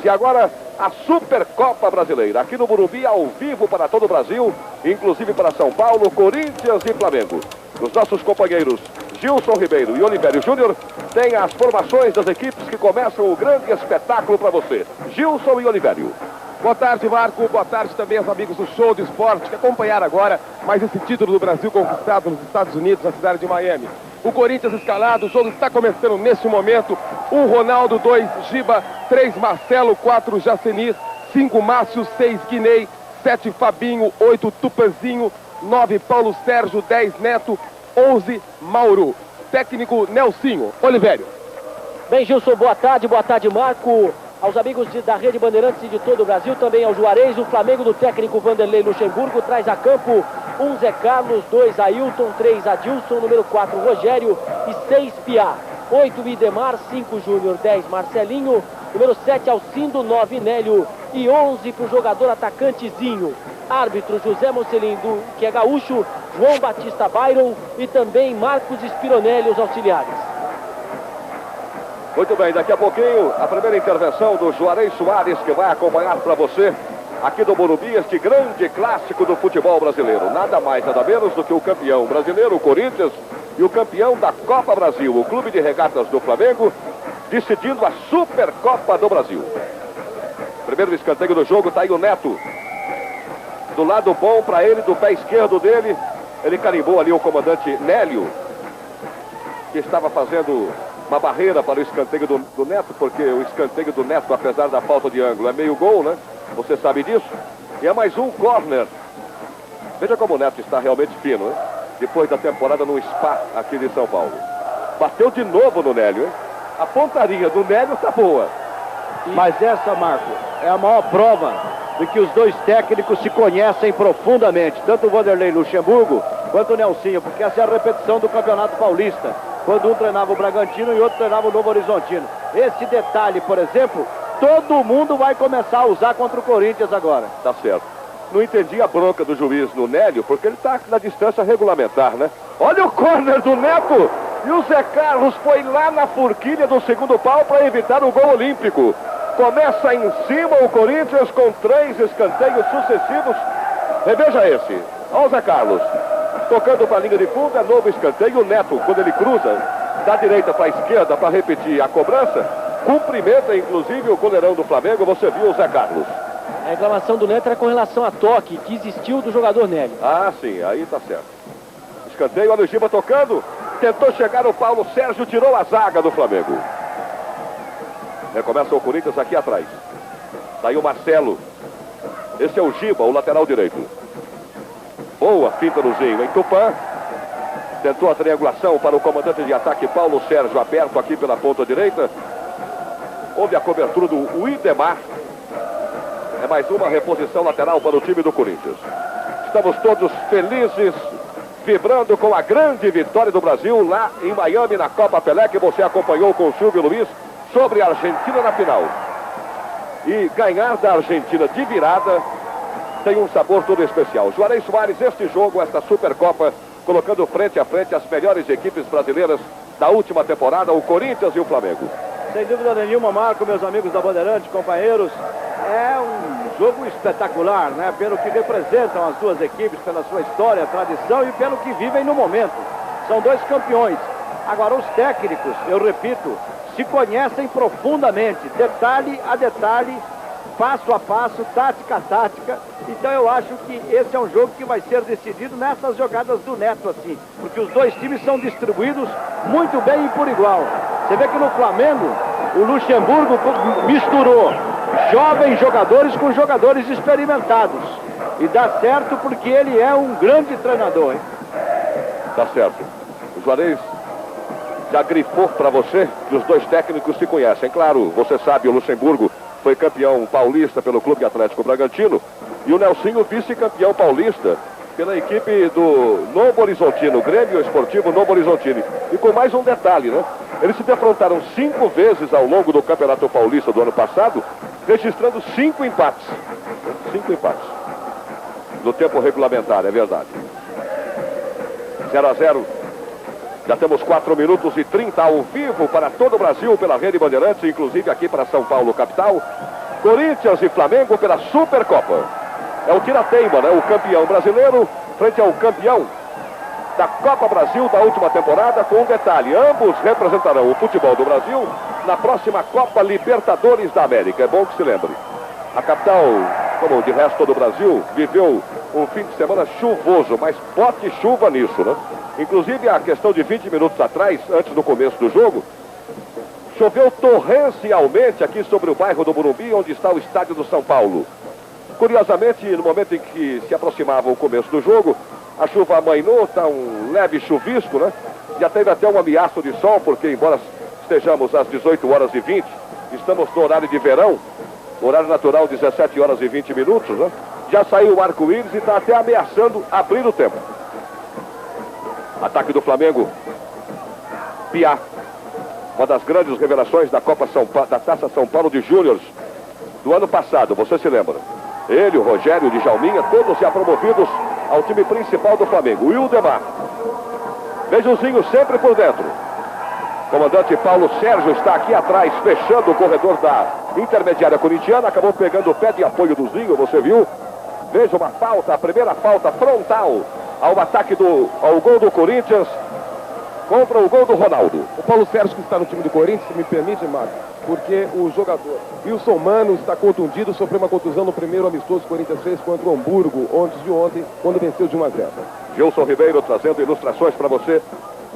E agora a Supercopa Brasileira, aqui no Morumbi, ao vivo para todo o Brasil, inclusive para São Paulo, Corinthians e Flamengo. Os nossos companheiros Gilson Ribeiro e Olivério Júnior têm as formações das equipes que começam o grande espetáculo para você. Gilson e Olivério. Boa tarde, Marco. Boa tarde também aos amigos do Show do Esporte que acompanharam agora mais esse título do Brasil conquistado nos Estados Unidos, na cidade de Miami. O Corinthians escalado, o jogo está começando neste momento. 1 Ronaldo, 2 Giba, 3 Marcelo, 4 Jacenir, 5 Márcio, 6 Guinei, 7 Fabinho, 8 Tupanzinho, 9 Paulo Sérgio, 10 Neto, 11 Mauro. Técnico Nelsinho. Olivério. Bem, Gilson, boa tarde, Marco. Aos amigos da Rede Bandeirantes e de todo o Brasil, também ao Juarez, o Flamengo do técnico Vanderlei Luxemburgo traz a campo 1 Zé Carlos, 2 Ailton, 3 Adilson, número 4 Rogério e 6 Piá, 8 Idemar, 5 Júnior, 10 Marcelinho, número 7 Alcindo, 9 Nélio e 11 para o jogador atacantezinho. Árbitro José Mocelin, que é gaúcho, João Batista Byron e também Marcos Spironelli, os auxiliares. Muito bem, daqui a pouquinho a primeira intervenção do Juarez Soares, que vai acompanhar para você aqui do Morumbi este grande clássico do futebol brasileiro. Nada mais, nada menos do que o campeão brasileiro, o Corinthians, e o campeão da Copa Brasil, o Clube de Regatas do Flamengo, decidindo a Supercopa do Brasil. Primeiro escanteio do jogo, está aí o Neto. Do lado bom para ele, do pé esquerdo dele, ele carimbou ali o comandante Nélio, que estava fazendo uma barreira para o escanteio do Neto, porque o escanteio do Neto, apesar da falta de ângulo, é meio gol, né? Você sabe disso. E é mais um corner. Veja como o Neto está realmente fino, né? Depois da temporada no Spa aqui de São Paulo. Bateu de novo no Nélio, hein? A pontaria do Nélio está boa. Mas essa, Marco, é a maior prova de que os dois técnicos se conhecem profundamente, tanto o Vanderlei Luxemburgo quanto o Nelsinho, porque essa é a repetição do Campeonato Paulista, quando um treinava o Bragantino e outro treinava o Novo Horizontino. Esse detalhe, por exemplo, todo mundo vai começar a usar contra o Corinthians agora. Tá certo. Não entendi a bronca do juiz no Nélio, porque ele está na distância regulamentar, né? Olha o corner do Neto! E o Zé Carlos foi lá na forquilha do segundo pau para evitar o gol olímpico. Começa em cima o Corinthians com 3 escanteios sucessivos. Reveja esse. Olha o Zé Carlos. Tocando para a linha de fundo, é novo escanteio. O Neto, quando ele cruza da direita para a esquerda para repetir a cobrança, cumprimenta inclusive o goleirão do Flamengo. Você viu o Zé Carlos. A reclamação do Neto era com relação a toque que existiu do jogador Nélio. Ah, sim, aí tá certo. Escanteio, olha o Giba tocando. Tentou chegar o Paulo Sérgio, tirou a zaga do Flamengo. Recomeça o Corinthians aqui atrás. Daí o Marcelo. Esse é o Giba, o lateral direito. Boa finta no Zinho, em Tupã. Tentou a triangulação para o comandante de ataque Paulo Sérgio, aberto aqui pela ponta direita. Houve a cobertura do Idemar. É mais uma reposição lateral para o time do Corinthians. Estamos todos felizes, vibrando com a grande vitória do Brasil lá em Miami, na Copa Pelé, que você acompanhou com o Silvio Luiz, sobre a Argentina na final. E ganhar da Argentina de virada tem um sabor todo especial. Juarez Soares, este jogo, esta Supercopa, colocando frente a frente as melhores equipes brasileiras da última temporada, o Corinthians e o Flamengo. Sem dúvida nenhuma, Marco, meus amigos da Bandeirante, companheiros, é um jogo espetacular, né? Pelo que representam as duas equipes, pela sua história, tradição e pelo que vivem no momento. São dois campeões. Agora, os técnicos, eu repito, se conhecem profundamente, detalhe a detalhe, passo a passo, tática a tática. Então eu acho que esse é um jogo que vai ser decidido nessas jogadas do Neto, assim, porque os dois times são distribuídos muito bem e por igual. Você vê que no Flamengo o Luxemburgo misturou jovens jogadores com jogadores experimentados, e dá certo porque ele é um grande treinador, hein? Tá certo. O Juarez já grifou para você que os dois técnicos se conhecem. Claro, você sabe, o Luxemburgo foi campeão paulista pelo Clube Atlético Bragantino e o Nelsinho vice-campeão paulista pela equipe do Novo Horizontino, Grêmio Esportivo Novo Horizontino. E com mais um detalhe, né? Eles se defrontaram 5 vezes ao longo do Campeonato Paulista do ano passado, registrando 5 empates. 5 empates. No tempo regulamentar, é verdade. 0-0. Já temos 4 minutos e 30 ao vivo para todo o Brasil pela Rede Bandeirantes, inclusive aqui para São Paulo, capital. Corinthians e Flamengo pela Supercopa. É o tira-teima, né? O campeão brasileiro frente ao campeão da Copa Brasil da última temporada, com um detalhe: ambos representarão o futebol do Brasil na próxima Copa Libertadores da América. É bom que se lembre. A capital, como de resto todo o Brasil, viveu um fim de semana chuvoso, mas bote chuva nisso, né? Inclusive, a questão de 20 minutos atrás, antes do começo do jogo, choveu torrencialmente aqui sobre o bairro do Morumbi, onde está o estádio do São Paulo. Curiosamente, no momento em que se aproximava o começo do jogo, a chuva amainou, está um leve chuvisco, né? Já teve até um ameaço de sol, porque embora estejamos às 18h20, estamos no horário de verão, horário natural 17h20, né? Já saiu o arco-íris e está até ameaçando abrir o tempo. Ataque do Flamengo. Piá, uma das grandes revelações da Copa São Paulo, da Taça São Paulo de Júniors do ano passado, você se lembra? Ele, o Rogério, o Djalminha, todos já promovidos ao time principal do Flamengo. O Wildemar. Beijãozinho sempre por dentro. Comandante Paulo Sérgio está aqui atrás, fechando o corredor da intermediária corintiana. Acabou pegando o pé de apoio do Zinho, você viu? Veja uma falta, a primeira falta frontal ao ataque ao gol do Corinthians contra o gol do Ronaldo. O Paulo Sérgio, que está no time do Corinthians, se me permite, Marcos, porque o jogador Wilson Mano está contundido, sofreu uma contusão no primeiro amistoso que o Corinthians fez contra o Hamburgo, antes de ontem, quando venceu de 1-0. Gilson Ribeiro trazendo ilustrações para você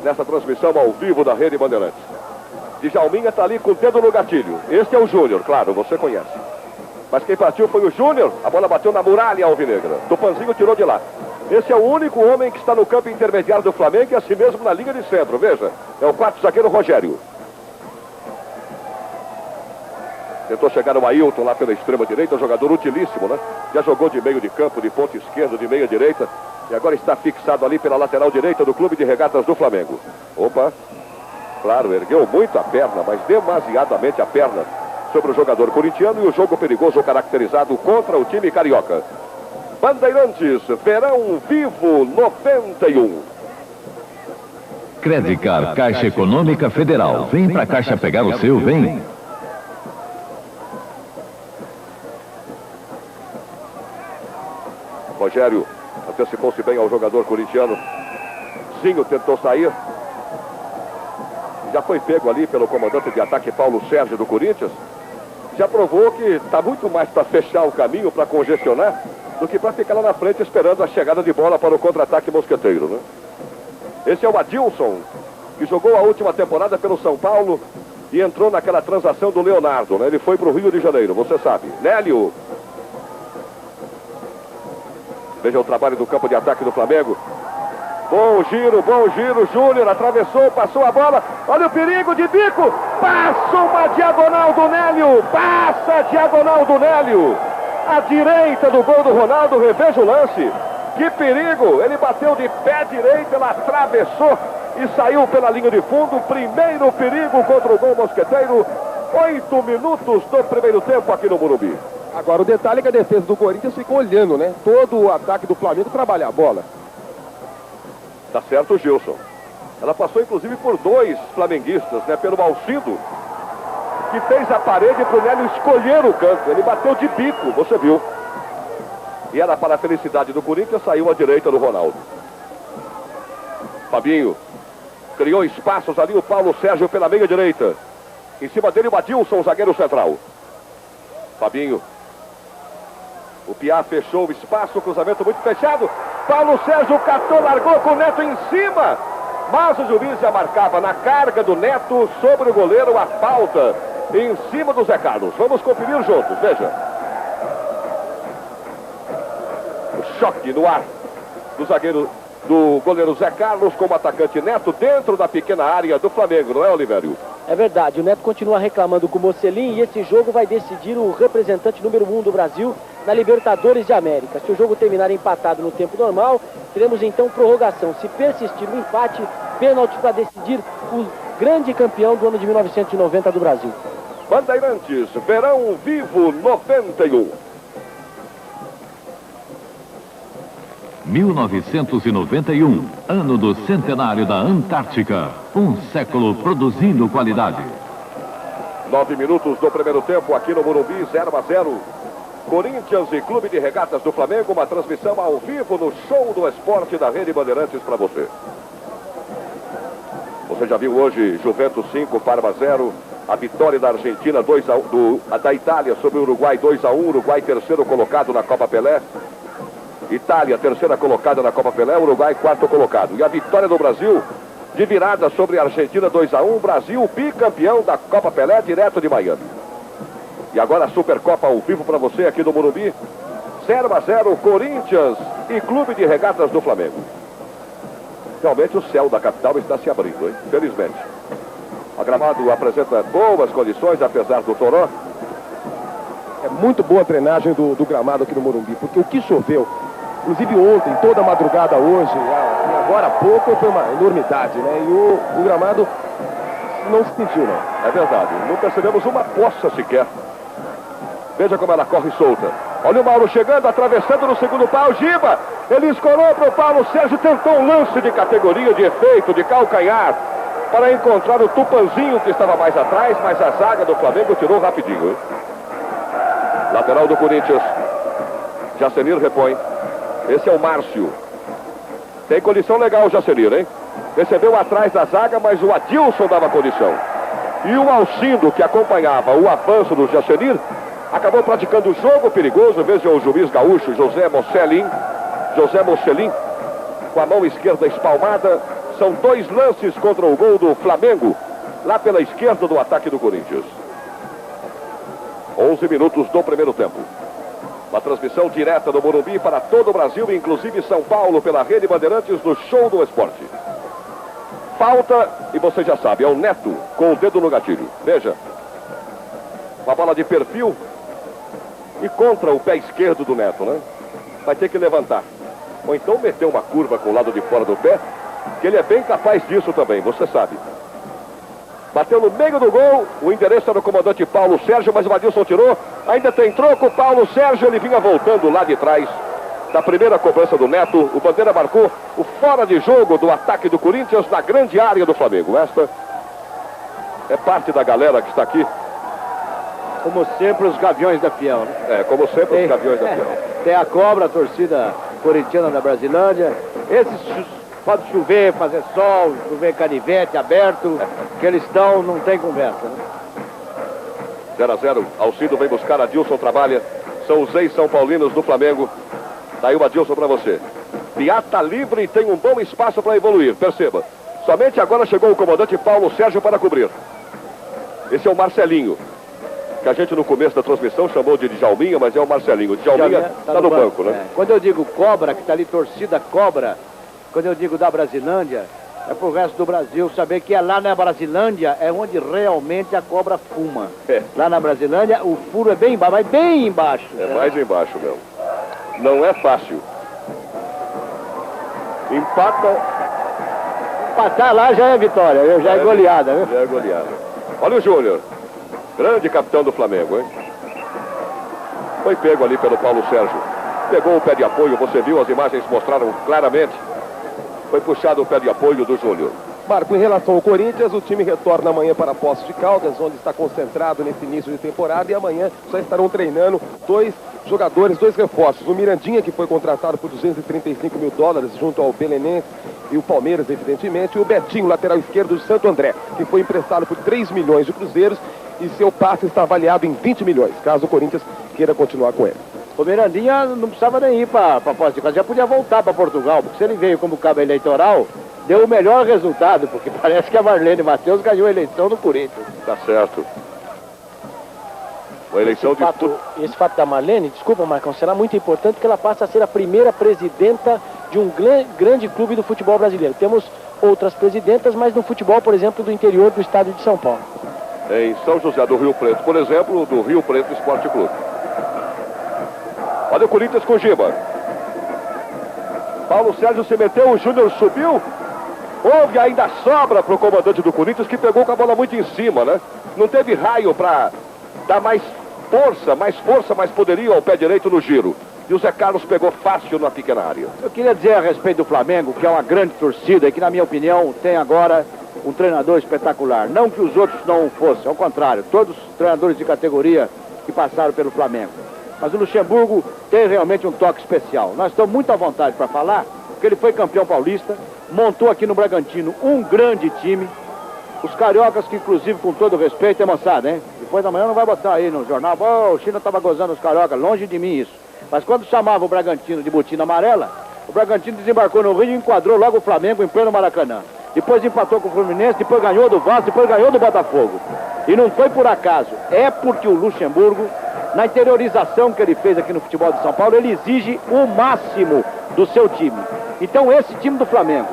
nessa transmissão ao vivo da Rede Bandeirantes. Djalminha está ali com o dedo no gatilho. Este é o Júnior, claro, você conhece. Mas quem partiu foi o Júnior. A bola bateu na muralha alvinegra. Tupanzinho tirou de lá. Esse é o único homem que está no campo intermediário do Flamengo e assim mesmo na linha de centro. Veja, é o quarto zagueiro Rogério. Tentou chegar o Ailton lá pela extrema direita, um jogador utilíssimo, né? Já jogou de meio de campo, de ponta esquerda, de meia direita. E agora está fixado ali pela lateral direita do Clube de Regatas do Flamengo. Opa, claro, ergueu muito a perna, mas demasiadamente a perna sobre o jogador corintiano, e o jogo perigoso caracterizado contra o time carioca. Bandeirantes, Verão Vivo 91. Credicar, Caixa Econômica Federal. Vem pra Caixa pegar o seu, vem. Rogério antecipou-se bem ao jogador corintiano. Zinho tentou sair. Já foi pego ali pelo comandante de ataque Paulo Sérgio do Corinthians. Já provou que está muito mais para fechar o caminho, para congestionar, do que para ficar lá na frente esperando a chegada de bola para o contra-ataque mosqueteiro, né? Esse é o Adilson, que jogou a última temporada pelo São Paulo e entrou naquela transação do Leonardo, né? Ele foi para o Rio de Janeiro, você sabe. Nélio. Veja o trabalho do campo de ataque do Flamengo. Bom giro, Júnior atravessou, passou a bola. Olha o perigo de bico. Passa uma diagonal do Nélio. Passa a diagonal do Nélio. À direita do gol do Ronaldo, reveja o lance. Que perigo. Ele bateu de pé direito, ela atravessou e saiu pela linha de fundo. Primeiro perigo contra o gol mosqueteiro. 8 minutos do primeiro tempo aqui no Morumbi. Agora o detalhe é que a defesa do Corinthians ficou olhando, né? Todo o ataque do Flamengo trabalhar a bola. Tá certo, Gilson. Ela passou inclusive por 2 flamenguistas, né? Pelo Alcido, que fez a parede para o Nélio escolher o canto. Ele bateu de bico, você viu. E era para a felicidade do Corinthians, saiu à direita do Ronaldo. Fabinho criou espaços ali, o Paulo Sérgio pela meia direita. Em cima dele o Adilson, zagueiro central. Fabinho. O Piá fechou o espaço, cruzamento muito fechado. Paulo Sérgio catou, largou com o Neto em cima. Mas o juiz já marcava na carga do Neto sobre o goleiro a falta em cima do Zé Carlos. Vamos conferir juntos, veja. O choque no ar do zagueiro, do goleiro Zé Carlos com o atacante Neto dentro da pequena área do Flamengo, não é, Olivério? É verdade, o Neto continua reclamando com o Mocelin e esse jogo vai decidir o representante número 1 do Brasil na Libertadores de América. Se o jogo terminar empatado no tempo normal, teremos então prorrogação. Se persistir no empate, pênalti para decidir o grande campeão do ano de 1990 do Brasil. Bandeirantes, Verão Vivo 91. 1991, ano do centenário da Antártica. Um século produzindo qualidade. 9 minutos do primeiro tempo aqui no Morumbi, 0-0. Corinthians e Clube de Regatas do Flamengo, uma transmissão ao vivo no Show do Esporte da Rede Bandeirantes para você. Você já viu hoje Juventus 5, Parma 0, a vitória da Argentina da Itália sobre o Uruguai 2-1, Uruguai terceiro colocado na Copa Pelé. Itália terceira colocada na Copa Pelé, Uruguai quarto colocado. E a vitória do Brasil de virada sobre a Argentina 2-1, Brasil bicampeão da Copa Pelé direto de Miami. E agora a Supercopa ao vivo para você aqui no Morumbi, 0-0, Corinthians e Clube de Regatas do Flamengo. Realmente o céu da capital está se abrindo, hein? Felizmente. O gramado apresenta boas condições, apesar do toró. É muito boa a drenagem do gramado aqui no Morumbi, porque o que choveu, inclusive ontem, toda a madrugada hoje, e agora há pouco, foi uma enormidade, né? E o gramado não se sentiu, não. É verdade, não percebemos uma poça sequer. Veja como ela corre solta. Olha o Mauro chegando, atravessando no segundo pau, Giba! Ele escorou para o Paulo Sérgio, tentou um lance de categoria, de efeito, de calcanhar, para encontrar o Tupanzinho que estava mais atrás, mas a zaga do Flamengo tirou rapidinho, hein? Lateral do Corinthians. Jacenir repõe. Esse é o Márcio. Tem condição legal o Jacenir, hein? Recebeu atrás da zaga, mas o Adilson dava condição. E o Alcindo, que acompanhava o avanço do Jacenir, acabou praticando o jogo perigoso. Veja o juiz gaúcho José Mocelin, com a mão esquerda espalmada. São 2 lances contra o gol do Flamengo, lá pela esquerda do ataque do Corinthians. 11 minutos do primeiro tempo. Uma transmissão direta do Morumbi para todo o Brasil, inclusive São Paulo, pela Rede Bandeirantes, no Show do Esporte. Falta, e você já sabe, é o Neto com o dedo no gatilho. Veja, uma bola de perfil e contra o pé esquerdo do Neto, né? Vai ter que levantar. Ou então meter uma curva com o lado de fora do pé, que ele é bem capaz disso também, você sabe. Bateu no meio do gol, o endereço era o comandante Paulo Sérgio, mas o Adilson tirou. Ainda tem troco, Paulo Sérgio, ele vinha voltando lá de trás da primeira cobrança do Neto. O Bandeira marcou o fora de jogo do ataque do Corinthians na grande área do Flamengo. Esta é parte da galera que está aqui. Como sempre, os gaviões da Fiel, né? É, como sempre, os gaviões da Fiel. Tem a cobra, a torcida corintiana da Brasilândia. Esses pode chover, fazer sol, chover canivete aberto, que eles estão, não tem conversa, né? 0-0, Alcido vem buscar, Adilson trabalha. São os ex-São Paulinos do Flamengo. Daí o Adilson para você. Piata livre e tem um bom espaço para evoluir, perceba. Somente agora chegou o comandante Paulo Sérgio para cobrir. Esse é o Marcelinho, que a gente no começo da transmissão chamou de Djalminha, mas é o Marcelinho. Djalminha está no banco, né? É. Quando eu digo cobra, que está ali torcida cobra, quando eu digo da Brasilândia, é pro resto do Brasil saber que lá na Brasilândia é onde realmente a cobra fuma. É. Lá na Brasilândia o furo é bem embaixo, mas bem embaixo. É mais embaixo mesmo. Não é fácil. Empatar lá já é vitória, já é goleada, viu? Já é goleada. Olha o Júnior, grande capitão do Flamengo, hein? Foi pego ali pelo Paulo Sérgio. Pegou o pé de apoio, você viu, as imagens mostraram claramente. Foi puxado o pé de apoio do Júnior. Marco, em relação ao Corinthians, o time retorna amanhã para Poços de Caldas, onde está concentrado nesse início de temporada, e amanhã já estarão treinando 2 jogadores, 2 reforços. O Mirandinha, que foi contratado por $235 mil junto ao Belenenses e o Palmeiras, evidentemente, e o Betinho, lateral esquerdo do Santo André, que foi emprestado por 3 milhões de cruzeiros e seu passe está avaliado em 20 milhões, caso o Corinthians queira continuar com ele. O Mirandinha não precisava nem ir para Poços de Caldas, já podia voltar para Portugal, porque se ele veio como cabo eleitoral, deu o melhor resultado, porque parece que a Marlene Matheus ganhou a eleição no Corinthians. Tá certo. Uma eleição Esse fato da Marlene, desculpa, Marcão, será muito importante porque ela passa a ser a primeira presidenta de um grande clube do futebol brasileiro. Temos outras presidentas, mas no futebol, por exemplo, do interior do estado de São Paulo. Em São José do Rio Preto, por exemplo, do Rio Preto Esporte Clube. Olha o Corinthians com Giba. Paulo Sérgio se meteu, o Júnior subiu. Houve ainda sobra para o comandante do Corinthians, que pegou com a bola muito em cima, né? Não teve raio para dar mais força, mais poderio ao pé direito no giro. E o Zé Carlos pegou fácil na pequena área. Eu queria dizer a respeito do Flamengo, que é uma grande torcida e que, na minha opinião, tem agora um treinador espetacular. Não que os outros não fossem, ao contrário, todos os treinadores de categoria que passaram pelo Flamengo. Mas o Luxemburgo tem realmente um toque especial. Nós estamos muito à vontade para falar, porque ele foi campeão paulista, montou aqui no Bragantino um grande time. Os cariocas que, inclusive, com todo respeito, é moçada, hein? Depois da manhã não vai botar aí no jornal, o China estava gozando os cariocas, longe de mim isso. Mas quando chamava o Bragantino de botina amarela, o Bragantino desembarcou no Rio e enquadrou logo o Flamengo em pleno Maracanã. Depois empatou com o Fluminense, depois ganhou do Vasco, depois ganhou do Botafogo. E não foi por acaso, é porque o Luxemburgo, na interiorização que ele fez aqui no futebol de São Paulo, ele exige o máximo do seu time. Então esse time do Flamengo,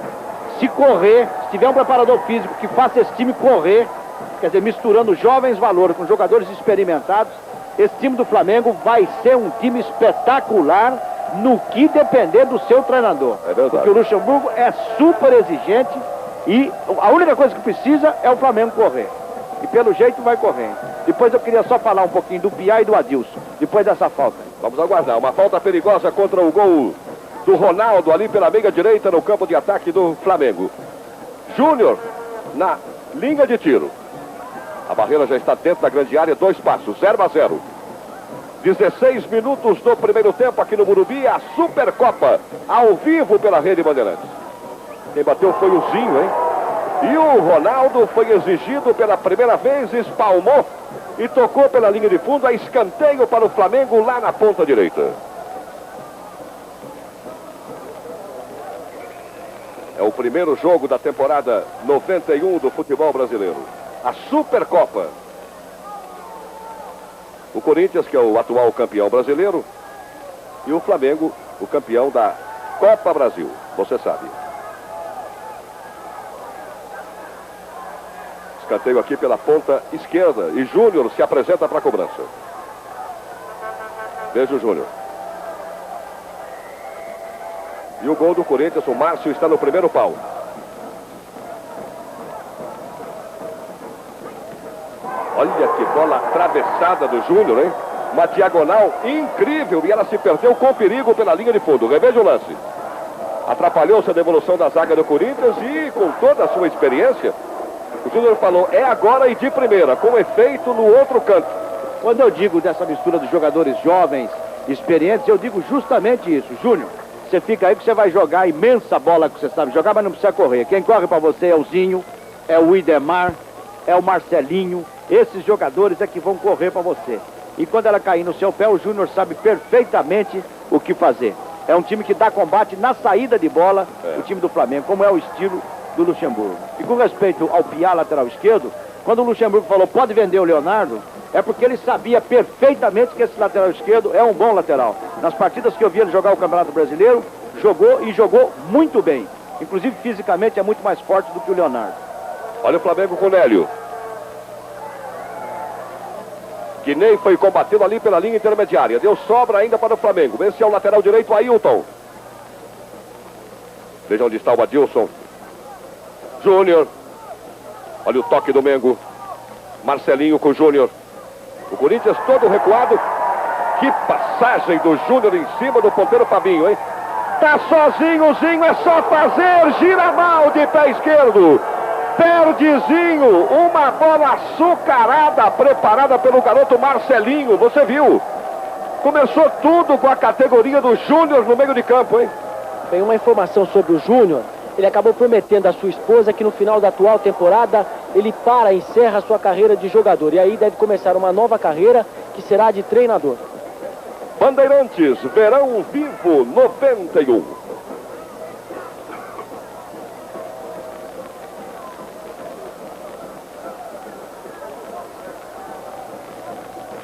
se correr, se tiver um preparador físico que faça esse time correr, quer dizer, misturando jovens valores com jogadores experimentados, esse time do Flamengo vai ser um time espetacular no que depender do seu treinador. É verdade. Porque o Luxemburgo é super exigente e a única coisa que precisa é o Flamengo correr. E pelo jeito vai correr. Depois eu queria só falar um pouquinho do Piá e do Adilson, depois dessa falta. Vamos aguardar. Uma falta perigosa contra o gol do Ronaldo ali pela meia direita no campo de ataque do Flamengo. Júnior na linha de tiro. A barreira já está dentro da grande área, 2 passos, 0-0. 16 minutos do primeiro tempo aqui no Morumbi, a Supercopa, ao vivo pela Rede Bandeirantes. Quem bateu foi o Zinho, hein? E o Ronaldo foi exigido pela primeira vez, espalmou e tocou pela linha de fundo, a escanteio para o Flamengo lá na ponta direita. É o primeiro jogo da temporada 91 do futebol brasileiro. A Supercopa. O Corinthians, que é o atual campeão brasileiro, e o Flamengo, o campeão da Copa Brasil, você sabe. Escanteio aqui pela ponta esquerda e Júnior se apresenta para a cobrança. Veja o Júnior. E o gol do Corinthians, o Márcio está no primeiro pau. Olha que bola atravessada do Júnior, hein? Uma diagonal incrível e ela se perdeu com perigo pela linha de fundo. Reveja o lance. Atrapalhou-se a devolução da zaga do Corinthians e com toda a sua experiência, o Júnior falou, é agora e de primeira, com efeito no outro canto. Quando eu digo dessa mistura dos jogadores jovens, experientes, eu digo justamente isso. Júnior, você fica aí que você vai jogar a imensa bola que você sabe jogar, mas não precisa correr. Quem corre para você é o Zinho, é o Idemar, é o Marcelinho. Esses jogadores é que vão correr para você. E quando ela cair no seu pé, o Júnior sabe perfeitamente o que fazer. É um time que dá combate na saída de bola, o time do Flamengo, como é o estilo do Luxemburgo. E com respeito ao Piá, lateral esquerdo, quando o Luxemburgo falou pode vender o Leonardo, é porque ele sabia perfeitamente que esse lateral esquerdo é um bom lateral. Nas partidas que eu vi ele jogar o Campeonato Brasileiro, jogou e jogou muito bem. Inclusive fisicamente é muito mais forte do que o Leonardo. Olha o Flamengo com o Nélio. Guinei foi combatendo ali pela linha intermediária. Deu sobra ainda para o Flamengo. Esse é o lateral direito, Ailton. Veja onde está o Adilson. Júnior. Olha o toque do Mengo. Marcelinho com o Júnior. O Corinthians todo recuado. Que passagem do Júnior em cima do ponteiro Fabinho, hein? Tá sozinho, Zinho, é só fazer. Gira mal de pé esquerdo. Perdezinho, uma bola açucarada, preparada pelo garoto Marcelinho, você viu? Começou tudo com a categoria do Júnior no meio de campo, hein? Tem uma informação sobre o Júnior. Ele acabou prometendo à sua esposa que no final da atual temporada ele encerra a sua carreira de jogador. E aí deve começar uma nova carreira que será de treinador. Bandeirantes, Verão Vivo 91.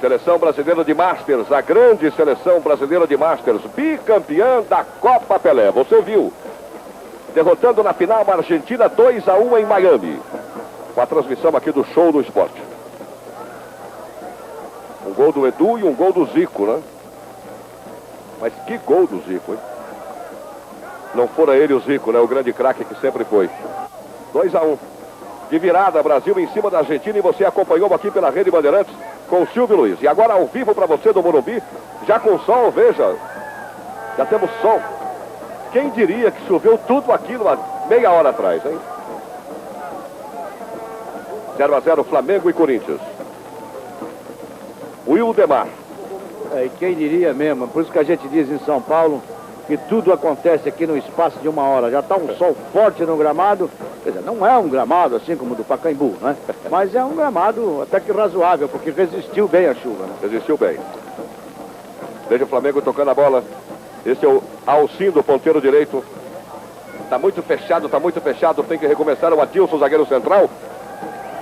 Seleção brasileira de Masters, a grande seleção brasileira de Masters, bicampeã da Copa Pelé. Você viu? Derrotando na final a Argentina 2-1 em Miami. Com a transmissão aqui do Show do Esporte. Um gol do Edu e um gol do Zico, né? Mas que gol do Zico, hein? Não fora ele o Zico, né? O grande craque que sempre foi. 2-1. De virada, Brasil em cima da Argentina, e você acompanhou aqui pela Rede Bandeirantes com o Silvio Luiz. E agora ao vivo para você do Morumbi, já com sol, veja, já temos sol. Quem diria que choveu tudo aquilo há meia hora atrás, hein? 0 a 0 Flamengo e Corinthians. Wildemar. E quem diria mesmo, por isso que a gente diz em São Paulo que tudo acontece aqui no espaço de 1 hora. Já está um sol forte no gramado, quer dizer, não é um gramado assim como o do Pacaembu, né? Mas é um gramado até que razoável, porque resistiu bem a chuva, né? Resistiu bem. Veja o Flamengo tocando a bola. Esse é o Alcindo, ponteiro direito. Está muito fechado, tem que recomeçar o Adilson, zagueiro central.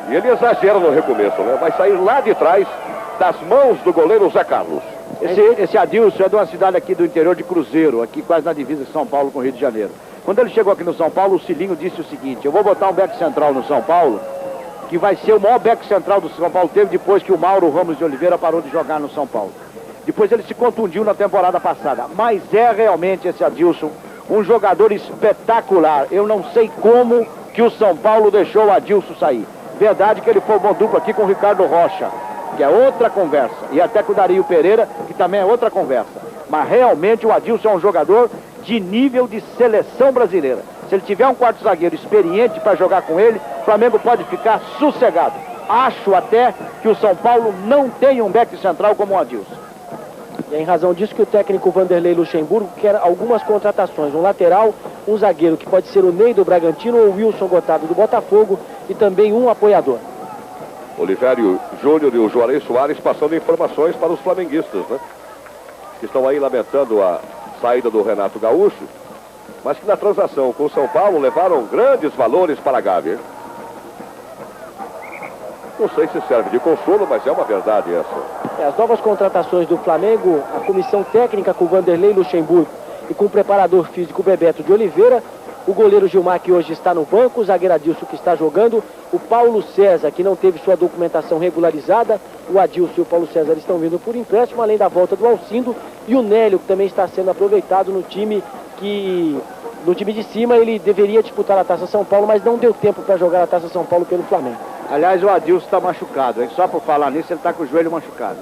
E ele exagera no recomeço, né? Vai sair lá de trás, das mãos do goleiro Zé Carlos. Esse Adilson é de uma cidade aqui do interior de Cruzeiro, aqui quase na divisa de São Paulo com o Rio de Janeiro. Quando ele chegou aqui no São Paulo, o Cilinho disse o seguinte: eu vou botar um back central no São Paulo, que vai ser o maior back central do São Paulo, teve depois que o Mauro Ramos de Oliveira parou de jogar no São Paulo. Depois ele se contundiu na temporada passada. Mas é realmente esse Adilson um jogador espetacular. Eu não sei como que o São Paulo deixou o Adilson sair. Verdade que ele formou dupla aqui com o Ricardo Rocha, que é outra conversa. E até com o Dario Pereira, que também é outra conversa. Mas realmente o Adilson é um jogador de nível de seleção brasileira. Se ele tiver um quarto zagueiro experiente para jogar com ele, o Flamengo pode ficar sossegado. Acho até que o São Paulo não tem um back central como o Adilson. E é em razão disso que o técnico Vanderlei Luxemburgo quer algumas contratações. Um lateral, um zagueiro que pode ser o Ney do Bragantino ou o Wilson Gotardo do Botafogo e também um apoiador. Olivério Júnior e o Juarez Soares passando informações para os flamenguistas, né? Que estão aí lamentando a saída do Renato Gaúcho, mas que na transação com o São Paulo levaram grandes valores para a Gávea. Não sei se serve de consolo, mas é uma verdade essa. As novas contratações do Flamengo, a comissão técnica com o Vanderlei Luxemburgo e com o preparador físico Bebeto de Oliveira, o goleiro Gilmar, que hoje está no banco, o zagueiro Adilson, que está jogando, o Paulo César, que não teve sua documentação regularizada, o Adilson e o Paulo César estão vindo por empréstimo, além da volta do Alcindo, e o Nélio, que também está sendo aproveitado no time de cima. Ele deveria disputar a Taça São Paulo, mas não deu tempo para jogar a Taça São Paulo pelo Flamengo. Aliás, o Adilson está machucado, hein? Só por falar nisso, ele está com o joelho machucado.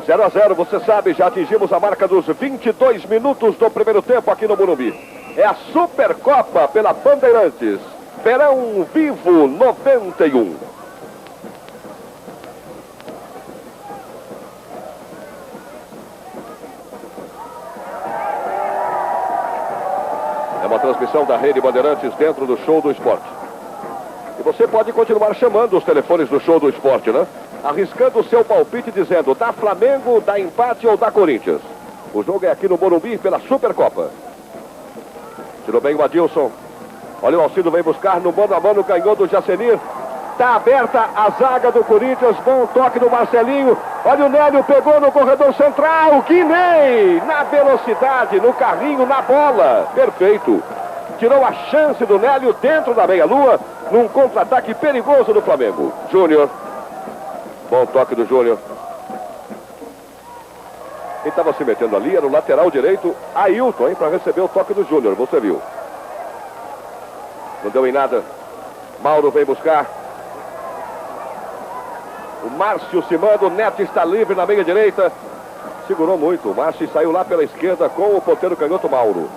0 a 0, você sabe, já atingimos a marca dos 22 minutos do primeiro tempo aqui no Morumbi. É a Supercopa pela Bandeirantes. Verão Vivo 91. É uma transmissão da Rede Bandeirantes dentro do Show do Esporte. E você pode continuar chamando os telefones do Show do Esporte, né? Arriscando o seu palpite dizendo: dá Flamengo, dá empate ou dá Corinthians. O jogo é aqui no Morumbi pela Supercopa. Tirou bem o Adilson. Olha, o Alcindo vem buscar no mano a mano, ganhou do Jacenir. Está aberta a zaga do Corinthians. Bom toque do Marcelinho. Olha, o Nélio pegou no corredor central. Guinei na velocidade, no carrinho, na bola. Perfeito. Tirou a chance do Nélio dentro da meia-lua, num contra-ataque perigoso do Flamengo. Júnior. Bom toque do Júnior. Quem estava se metendo ali era o lateral direito, Ailton, hein, para receber o toque do Júnior. Você viu. Não deu em nada. Mauro vem buscar. O Márcio se manda, o Neto está livre na meia direita. Segurou muito. O Márcio saiu lá pela esquerda com o ponteiro canhoto Mauro.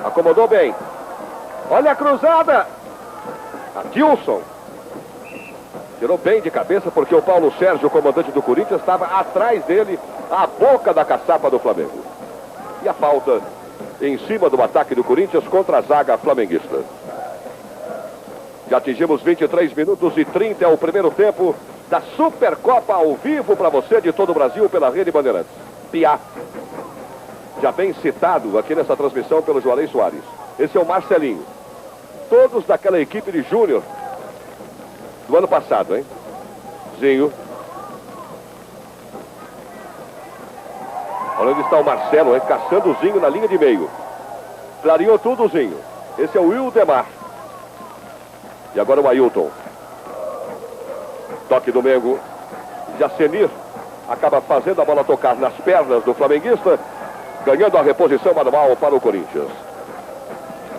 Acomodou bem. Olha a cruzada. Adilson. Tirou bem de cabeça porque o Paulo Sérgio, o comandante do Corinthians, estava atrás dele, à boca da caçapa do Flamengo. E a falta em cima do ataque do Corinthians contra a zaga flamenguista. Já atingimos 23 minutos e 30, é o primeiro tempo da Supercopa ao vivo para você de todo o Brasil pela Rede Bandeirantes. Piá, já bem citado aqui nessa transmissão pelo Juarez Soares. Esse é o Marcelinho. Todos daquela equipe de Júnior do ano passado, hein? Zinho. Olha onde está o Marcelo, hein? Caçando o Zinho na linha de meio. Clareou tudo o Zinho. Esse é o Wildemar. E agora o Ailton. Toque do Mengo. Jacenir acaba fazendo a bola tocar nas pernas do flamenguista, ganhando a reposição manual para o Corinthians.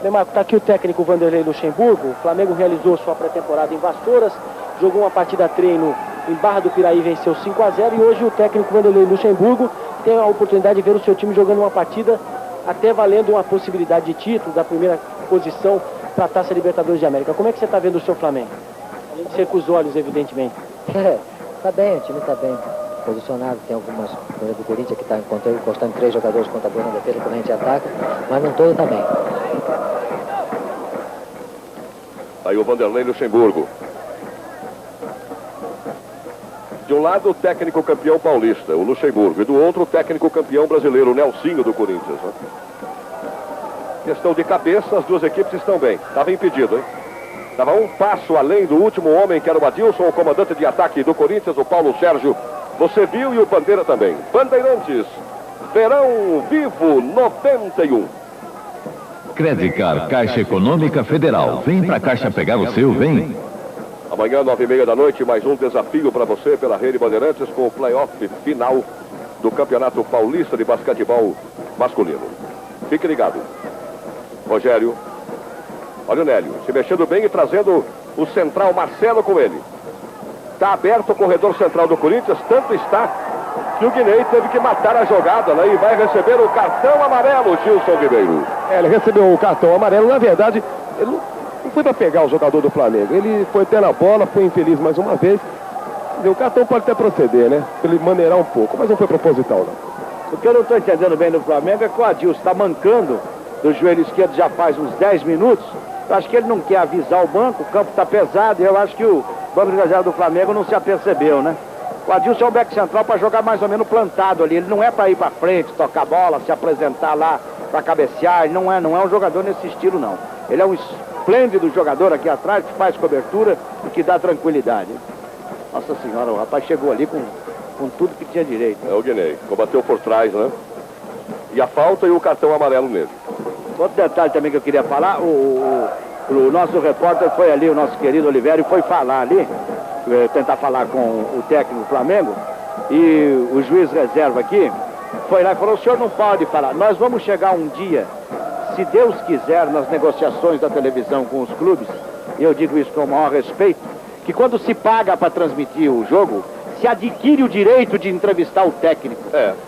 Demarco, está aqui o técnico Vanderlei Luxemburgo. O Flamengo realizou sua pré-temporada em Vassouras, jogou uma partida treino em Barra do Piraí, venceu 5 a 0, e hoje o técnico Vanderlei Luxemburgo tem a oportunidade de ver o seu time jogando uma partida até valendo uma possibilidade de título da primeira posição para a Taça Libertadores de América. Como é que você está vendo o seu Flamengo? Você com os olhos, evidentemente. Tá bem, o time tá bem posicionado. Tem algumas coisas do Corinthians que tá encostando 3 jogadores contra 2 na defesa quando a gente ataca, mas não todo tá bem. Aí o Vanderlei Luxemburgo. De um lado, o técnico campeão paulista, o Luxemburgo. E do outro, o técnico campeão brasileiro, o Nelsinho do Corinthians. Né? Questão de cabeça, as duas equipes estão bem. Estava impedido, hein? Estava um passo além do último homem, que era o Adilson, o comandante de ataque do Corinthians, o Paulo Sérgio. Você viu, e o Bandeira também. Bandeirantes, Verão Vivo 91. Credicar, Caixa Econômica Federal. Vem pra Caixa pegar o seu, vem. Amanhã, 9h30 da noite, mais um desafio para você pela Rede Bandeirantes com o playoff final do Campeonato Paulista de Basquetebol Masculino. Fique ligado. Rogério. Olha o Nélio, se mexendo bem e trazendo o central Marcelo com ele. Está aberto o corredor central do Corinthians, tanto está que o Guinei teve que matar a jogada, né? E vai receber o cartão amarelo, Gilson Ribeiro. Ele recebeu o cartão amarelo, na verdade, ele não foi para pegar o jogador do Flamengo. Ele foi até na bola, foi infeliz mais uma vez. O cartão pode até proceder, né? Pra ele maneirar um pouco, mas não foi proposital, não. O que eu não estou entendendo bem do Flamengo é que o Adilson está mancando do joelho esquerdo já faz uns 10 minutos. Eu acho que ele não quer avisar o banco, o campo está pesado, e eu acho que o banco de reserva do Flamengo não se apercebeu, né? O Adilson é o back central para jogar mais ou menos plantado ali. Ele não é para ir para frente, tocar bola, se apresentar lá para cabecear. Ele não é um jogador nesse estilo, não. Ele é um esplêndido jogador aqui atrás, que faz cobertura e que dá tranquilidade. Nossa senhora, o rapaz chegou ali com tudo que tinha direito. É o Guinei, combateu por trás, né? E a falta e o cartão amarelo nele. Outro detalhe também que eu queria falar, o nosso repórter foi ali, o nosso querido Oliveira, e foi falar ali, tentar falar com o técnico do Flamengo, e o juiz reserva aqui, foi lá e falou, o senhor não pode falar, nós vamos chegar um dia, se Deus quiser, nas negociações da televisão com os clubes, e eu digo isso com o maior respeito, que quando se paga para transmitir o jogo, se adquire o direito de entrevistar o técnico.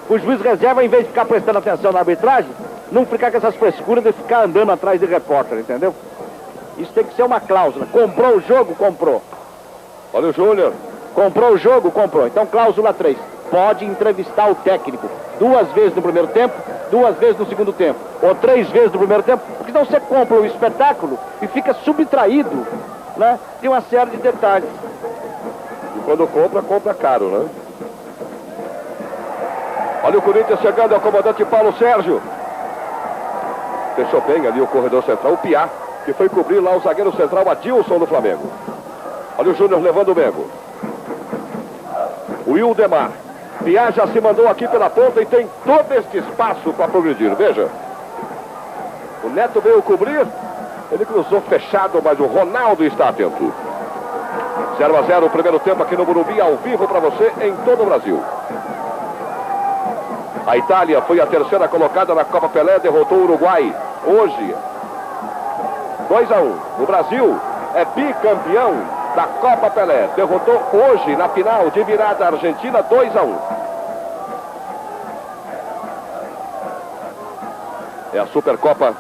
O juiz reserva, em vez de ficar prestando atenção na arbitragem, não ficar com essas frescuras de ficar andando atrás de repórter, entendeu? Isso tem que ser uma cláusula. Comprou o jogo, comprou. Olha o Júnior. Comprou o jogo, comprou. Então, cláusula 3. Pode entrevistar o técnico 2 vezes no primeiro tempo, 2 vezes no segundo tempo, ou 3 vezes no primeiro tempo, porque senão você compra o espetáculo e fica subtraído, né, de uma série de detalhes. E quando compra caro, né? Olha o Corinthians chegando, é o comandante Paulo Sérgio. Fechou bem ali o corredor central, o Piá, que foi cobrir lá o zagueiro central Adilson do Flamengo. Olha o Júnior levando o Mengo. O Ildemar. Piá já se mandou aqui pela ponta e tem todo este espaço para progredir. Veja. O Neto veio cobrir. Ele cruzou fechado, mas o Ronaldo está atento. 0-0 o primeiro tempo aqui no Morumbi, ao vivo para você em todo o Brasil. A Itália foi a terceira colocada na Copa Pelé, derrotou o Uruguai hoje. 2-1. O Brasil é bicampeão da Copa Pelé. Derrotou hoje na final de virada a Argentina 2-1. É a Supercopa.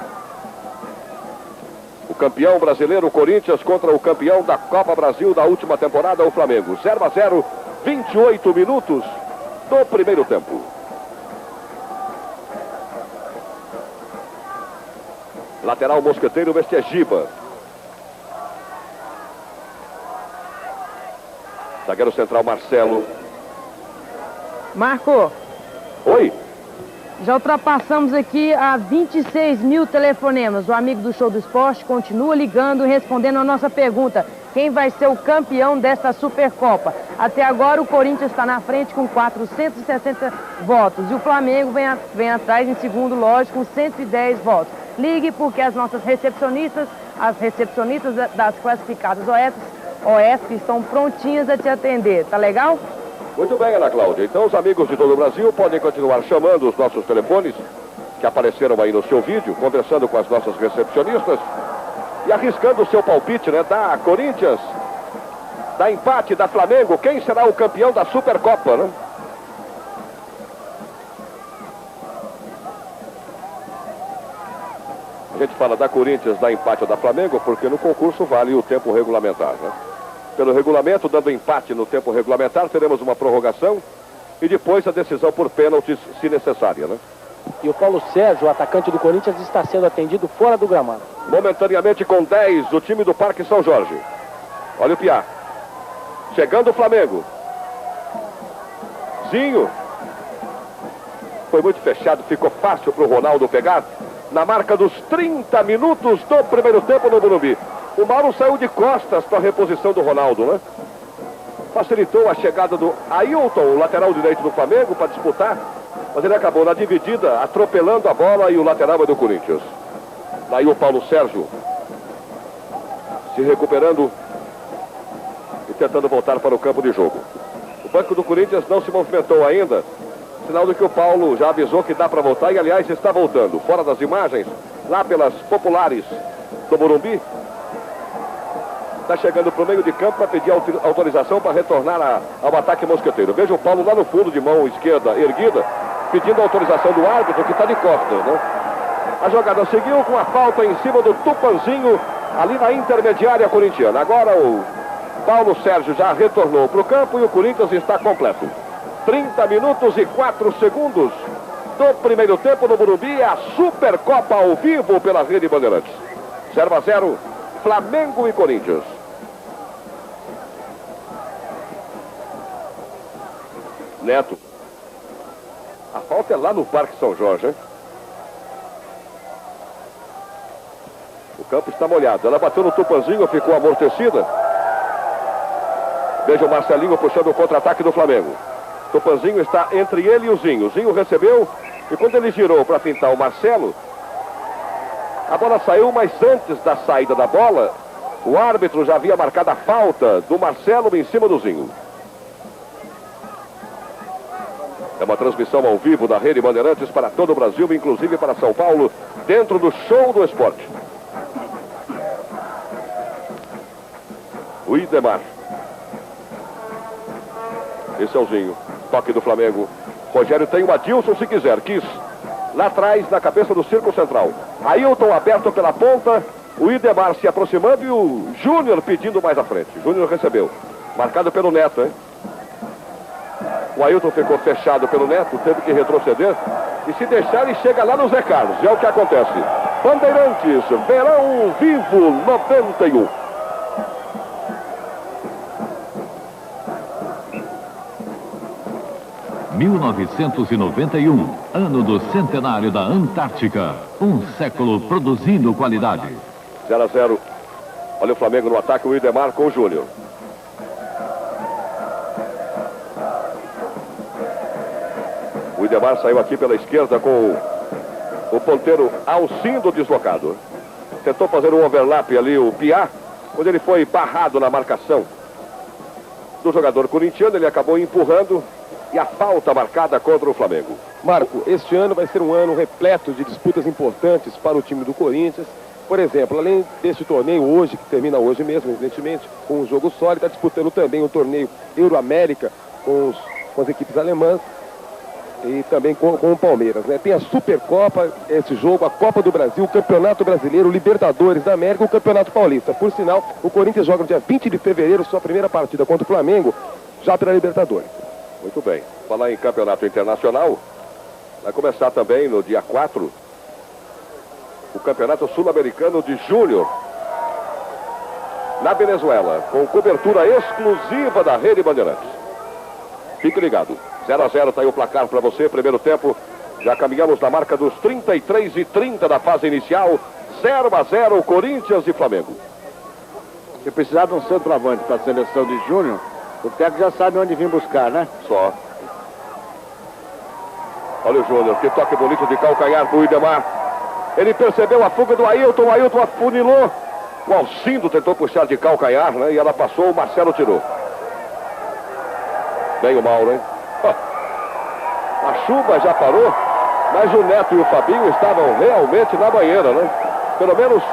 O campeão brasileiro, o Corinthians, contra o campeão da Copa Brasil da última temporada, o Flamengo. 0-0, 28 minutos do primeiro tempo. Lateral Mosqueteiro, este é Giba. Zagueiro central Marcelo. Marco. Oi. Já ultrapassamos aqui a 26 mil telefonemas. O amigo do Show do Esporte continua ligando e respondendo a nossa pergunta. Quem vai ser o campeão desta Supercopa? Até agora o Corinthians está na frente com 460 votos. E o Flamengo vem atrás em segundo, lógico, com 110 votos. Ligue porque as nossas recepcionistas, as recepcionistas das classificadas OESP estão prontinhas a te atender. Tá legal? Muito bem, Ana Cláudia. Então os amigos de todo o Brasil podem continuar chamando os nossos telefones que apareceram aí no seu vídeo, conversando com as nossas recepcionistas e arriscando o seu palpite, né? Da Corinthians, da empate, da Flamengo. Quem será o campeão da Supercopa, né? A gente fala da Corinthians, da empate ou da Flamengo, porque no concurso vale o tempo regulamentar, né? pelo regulamento, dando empate no tempo regulamentar. Teremos uma prorrogação e depois a decisão por pênaltis, se necessária, né? E o Paulo Sérgio, o atacante do Corinthians, está sendo atendido fora do gramado. Momentaneamente com 10 do time do Parque São Jorge. Olha o Piá. Chegando o Flamengo. Zinho. Foi muito fechado, ficou fácil para o Ronaldo pegar. Na marca dos 30 minutos do primeiro tempo no Morumbi. O Mauro saiu de costas para a reposição do Ronaldo, né? Facilitou a chegada do Ailton, o lateral direito do Flamengo, para disputar. Mas ele acabou na dividida, atropelando a bola, e o lateral é do Corinthians. Daí o Paulo Sérgio se recuperando e tentando voltar para o campo de jogo. O banco do Corinthians não se movimentou ainda, sinal de que o Paulo já avisou que dá para voltar, e aliás está voltando. Fora das imagens, lá pelas populares do Morumbi, está chegando para o meio de campo para pedir autorização para retornar ao ataque mosqueteiro. Veja o Paulo lá no fundo, de mão esquerda erguida, pedindo autorização do árbitro, que está de costas, né? A jogada seguiu com a falta em cima do Tupanzinho, ali na intermediária corintiana. Agora o Paulo Sérgio já retornou para o campo e o Corinthians está completo. 30 minutos e 4 segundos do primeiro tempo no Morumbi, a Supercopa ao vivo pela Rede Bandeirantes. 0-0, Flamengo e Corinthians. Neto. A falta é lá no Parque São Jorge, hein? O campo está molhado. Ela bateu no Tupanzinho, ficou amortecida. Veja o Marcelinho puxando o contra-ataque do Flamengo. Tupanzinho está entre ele e o Zinho. O Zinho recebeu e quando ele girou para pintar o Marcelo, a bola saiu, mas antes da saída da bola, o árbitro já havia marcado a falta do Marcelo em cima do Zinho. É uma transmissão ao vivo da Rede Bandeirantes para todo o Brasil, inclusive para São Paulo, dentro do Show do Esporte. O Idemar. Esse é o Zinho. Toque do Flamengo. Rogério tem o Adilson se quiser. Quis. Lá atrás, na cabeça do Círculo Central. Ailton aberto pela ponta. O Idemar se aproximando e o Júnior pedindo mais à frente. Júnior recebeu. Marcado pelo Neto, hein? O Ailton ficou fechado pelo Neto, teve que retroceder. E se deixar, ele chega lá no Zé Carlos. É o que acontece. Bandeirantes, Verão Vivo 91. em 1991, ano do centenário da Antártica. Um século produzindo qualidade. 0-0. Olha o Flamengo no ataque, o Idemar com o Júnior. O Idemar saiu aqui pela esquerda com o ponteiro Alcindo deslocado. Tentou fazer um overlap ali, o Piá, quando ele foi barrado na marcação do jogador corintiano, ele acabou empurrando e a falta marcada contra o Flamengo. Marco, este ano vai ser um ano repleto de disputas importantes para o time do Corinthians. Por exemplo, além deste torneio hoje, que termina hoje mesmo, evidentemente, com um jogo sólido, está disputando também o torneio Euroamérica com as equipes alemãs e também com o Palmeiras, né? Tem a Supercopa, esse jogo, a Copa do Brasil, o Campeonato Brasileiro, o Libertadores da América e o Campeonato Paulista. Por sinal, o Corinthians joga no dia 20 de fevereiro sua primeira partida contra o Flamengo, já pela Libertadores. Muito bem. Falar em campeonato internacional, vai começar também no dia 4 o Campeonato Sul-Americano de Júnior na Venezuela, com cobertura exclusiva da Rede Bandeirantes. Fique ligado. 0-0, tá aí o placar para você, primeiro tempo. Já caminhamos na marca dos 33:30 da fase inicial. 0-0, Corinthians e Flamengo. Se precisar de um centroavante para a seleção de Júnior, o técnico já sabe onde vir buscar, né? Só. Olha o Júnior, que toque bonito de calcanhar pro Idemar. Ele percebeu a fuga do Ailton, o Ailton afunilou. O Alcindo tentou puxar de calcanhar, né? E ela passou, o Marcelo tirou. Bem o Mauro, hein? A chuva já parou, mas o Neto e o Fabinho estavam realmente na banheira, né? Pelo menos